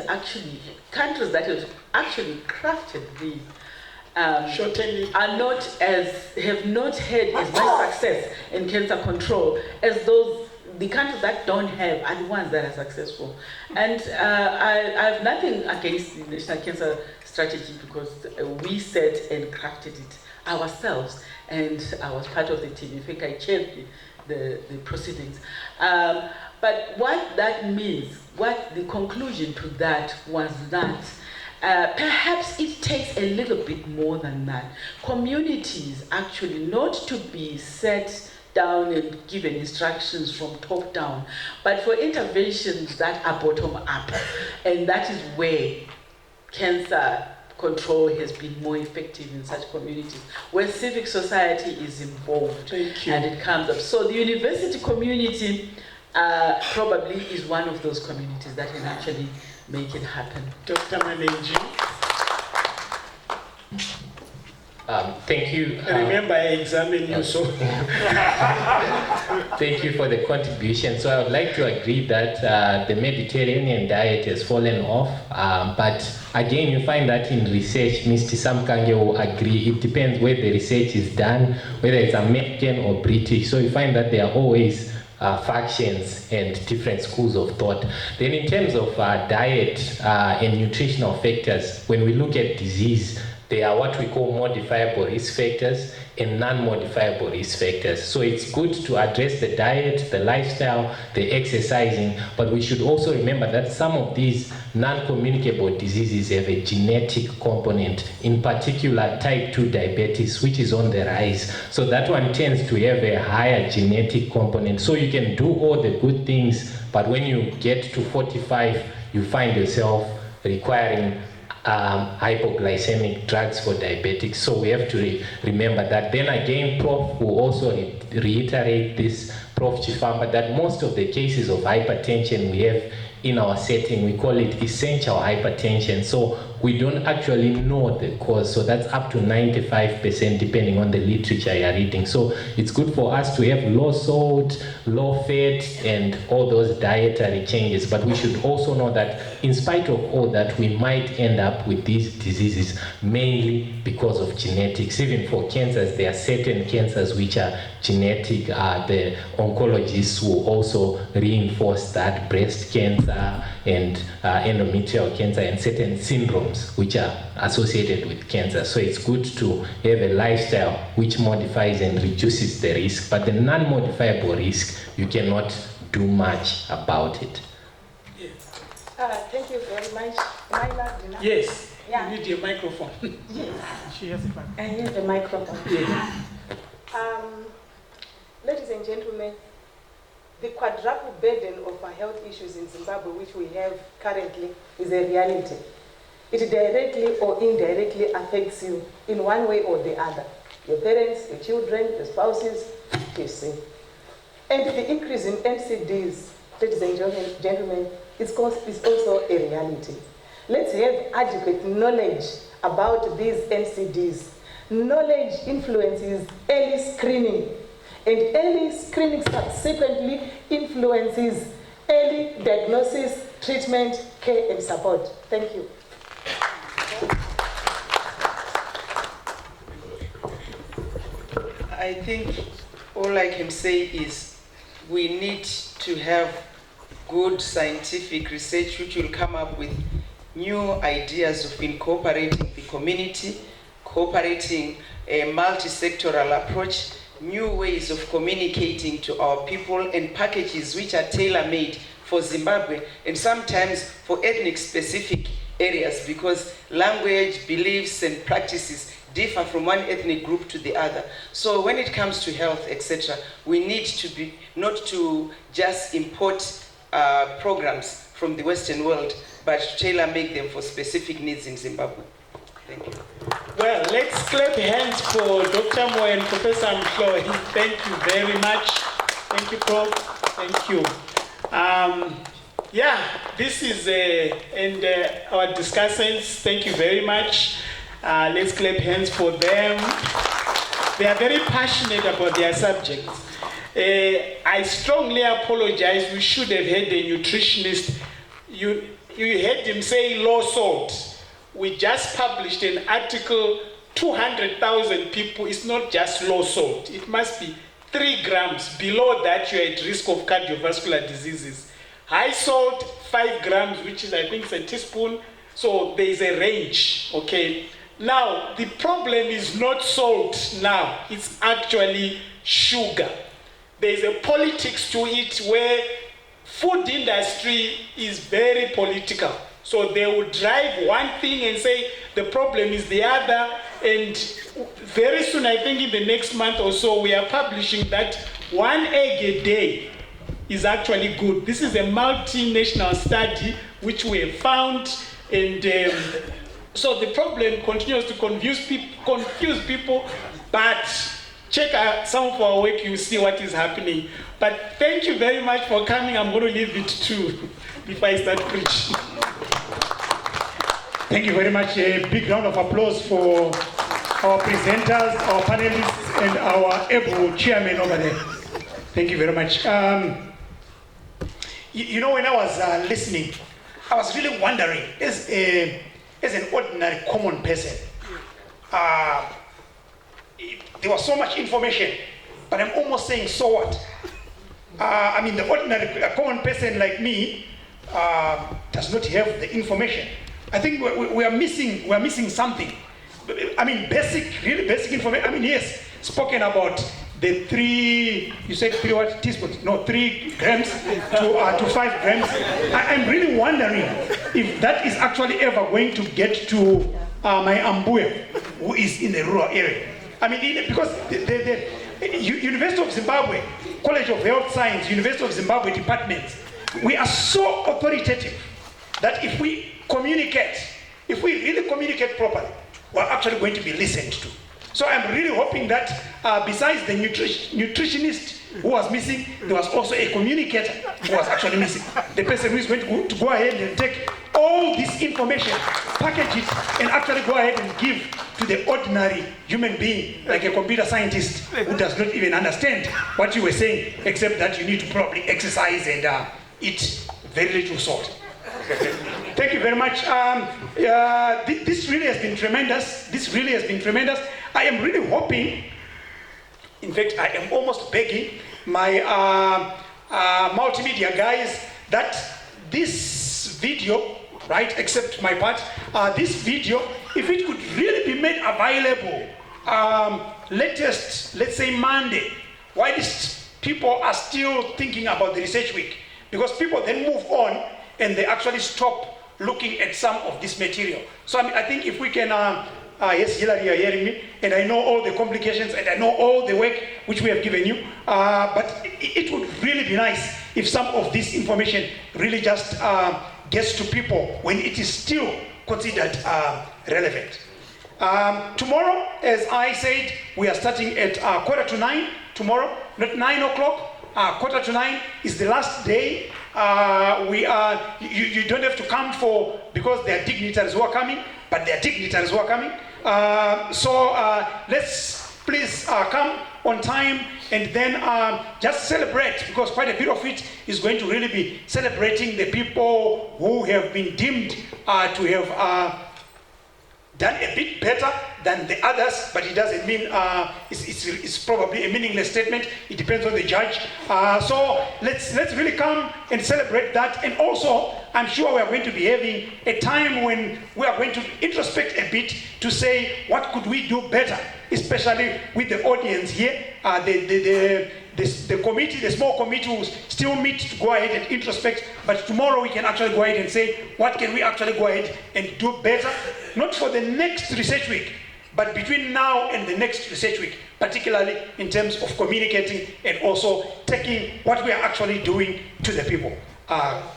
countries that have actually crafted these have not had as much success in cancer control as the countries that don't have are the ones that are successful. And I have nothing against the National Cancer Strategy, because we set and crafted it ourselves, and I was part of the team. In fact, I chaired the proceedings. But what that means, what the conclusion to that was that perhaps it takes a little bit more than that. Communities actually not to be set down and given instructions from top down, but for interventions that are bottom up. And that is where cancer control has been more effective in such communities, where civic society is involved. And it comes up. So the university community probably is one of those communities that can actually make it happen. Dr. Malenji. Thank you. Remember, I examined you, so. Thank you for the contribution. So I would like to agree that the Mediterranean diet has fallen off, but again, you find that in research, Mr. Samkange will agree, it depends where the research is done, whether it's American or British. So you find that there are always factions and different schools of thought. Then in terms of diet and nutritional factors, when we look at disease, there are what we call modifiable risk factors and non-modifiable risk factors. So it's good to address the diet, the lifestyle, the exercising, but we should also remember that some of these non-communicable diseases have a genetic component, in particular type 2 diabetes, which is on the rise. So that one tends to have a higher genetic component. So you can do all the good things, but when you get to 45, you find yourself requiring hypoglycemic drugs for diabetics. So we have to remember that. Then again, Prof will also reiterate this, Prof Chifamba, that most of the cases of hypertension we have in our setting, we call it essential hypertension. So we don't actually know the cause. So that's up to 95% depending on the literature you're reading. So it's good for us to have low salt, low fat, and all those dietary changes. But we should also know that in spite of all that, we might end up with these diseases mainly because of genetics. Even for cancers, there are certain cancers which are genetic. The oncologists will also reinforce that: breast cancer and endometrial cancer and certain syndromes which are associated with cancer. So it's good to have a lifestyle which modifies and reduces the risk, but the non-modifiable risk, you cannot do much about it. Thank you very much. Am I loud enough? Yes. Yeah. You need your microphone. Yes. She has a microphone. I use the microphone. Yeah. Ladies and gentlemen, the quadruple burden of our health issues in Zimbabwe, which we have currently, is a reality. It directly or indirectly affects you in one way or the other. Your parents, your children, your spouses, you see. And the increase in NCDs, ladies and gentlemen, is also a reality. Let's have adequate knowledge about these NCDs. Knowledge influences early screening, and early screening subsequently influences early diagnosis, treatment, care, and support. Thank you. I think all I can say is we need to have good scientific research which will come up with new ideas of incorporating the community, cooperating a multi-sectoral approach, new ways of communicating to our people, and packages which are tailor-made for Zimbabwe and sometimes for ethnic-specific areas, because language, beliefs, and practices differ from one ethnic group to the other. So when it comes to health, etc., we need to be not to just import programs from the Western world, but to tailor-make them for specific needs in Zimbabwe. Thank you. Well, let's clap hands for Dr. Moyo and Professor Mhloyi. Thank you very much. Thank you, Prof. Thank you. Yeah, this is our discussants. Thank you very much. Let's clap hands for them. They are very passionate about their subjects. I strongly apologize. We should have had a nutritionist. You heard him say low salt. We just published an article, 200,000 people. It's not just low salt. It must be 3 grams. Below that, you're at risk of cardiovascular diseases. High salt, 5 grams, which is, I think, a teaspoon. So there's a range, okay? Now, the problem is not salt now. It's actually sugar. There's a politics to it where food industry is very political. So they will drive one thing and say the problem is the other. And very soon, I think in the next month or so, we are publishing that 1 egg a day is actually good. This is a multinational study which we have found. And so the problem continues to confuse people, but check out some of our work, you see what is happening. But thank you very much for coming. I'm going to leave it to before I start preaching. Thank you very much. A big round of applause for our presenters, our panelists, and our able chairman over there. Thank you very much. You know, when I was listening, I was really wondering, as an ordinary common person, there was so much information, but I'm almost saying, so what? I mean, the ordinary common person like me does not have the information. I think we are missing something. I mean, really basic information. I mean, yes, spoken about the 3, you said 3 what? Teaspoons? No, 3 grams to 5 grams. I'm really wondering if that is actually ever going to get to my Ambuya, who is in the rural area. I mean, because the University of Zimbabwe, College of Health Science, University of Zimbabwe departments, we are so authoritative that if we really communicate properly, we're actually going to be listened to. So I'm really hoping that besides the nutritionist who was missing, there was also a communicator who was actually missing. The person who is going to go ahead and take all this information, package it, and actually go ahead and give to the ordinary human being, like a computer scientist who does not even understand what you were saying, except that you need to probably exercise and eat very little salt. Thank you very much. This really has been tremendous. I am really hoping, in fact, I am almost begging my multimedia guys that this video, right, except my part, this video, if it could really be made available latest, let's say Monday, while these people are still thinking about the research week, because people then move on and they actually stop looking at some of this material. So I think if we can yes, Hillary, you're hearing me, and I know all the complications, and I know all the work which we have given you, but it would really be nice if some of this information really just gets to people when it is still considered relevant. Tomorrow, as I said, we are starting at 9:15 tomorrow, not 9 o'clock. 9:15 is the last day. You don't have to come because there are dignitaries who are coming, but there are dignitaries who are coming. So let's please come on time and then just celebrate, because quite a bit of it is going to really be celebrating the people who have been deemed to have done a bit better than the others, but it doesn't mean it's probably a meaningless statement. It depends on the judge. So let's really come and celebrate that. And also, I'm sure we are going to be having a time when we are going to introspect a bit to say what could we do better, especially with the audience here. The committee, the small committee will still meet to go ahead and introspect, but tomorrow we can actually go ahead and say, what can we actually go ahead and do better? Not for the next research week, but between now and the next research week, particularly in terms of communicating and also taking what we are actually doing to the people.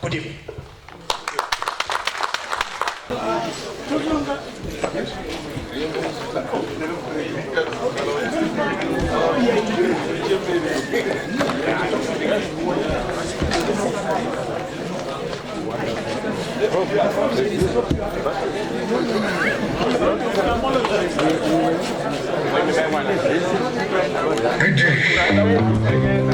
Good evening. Good day.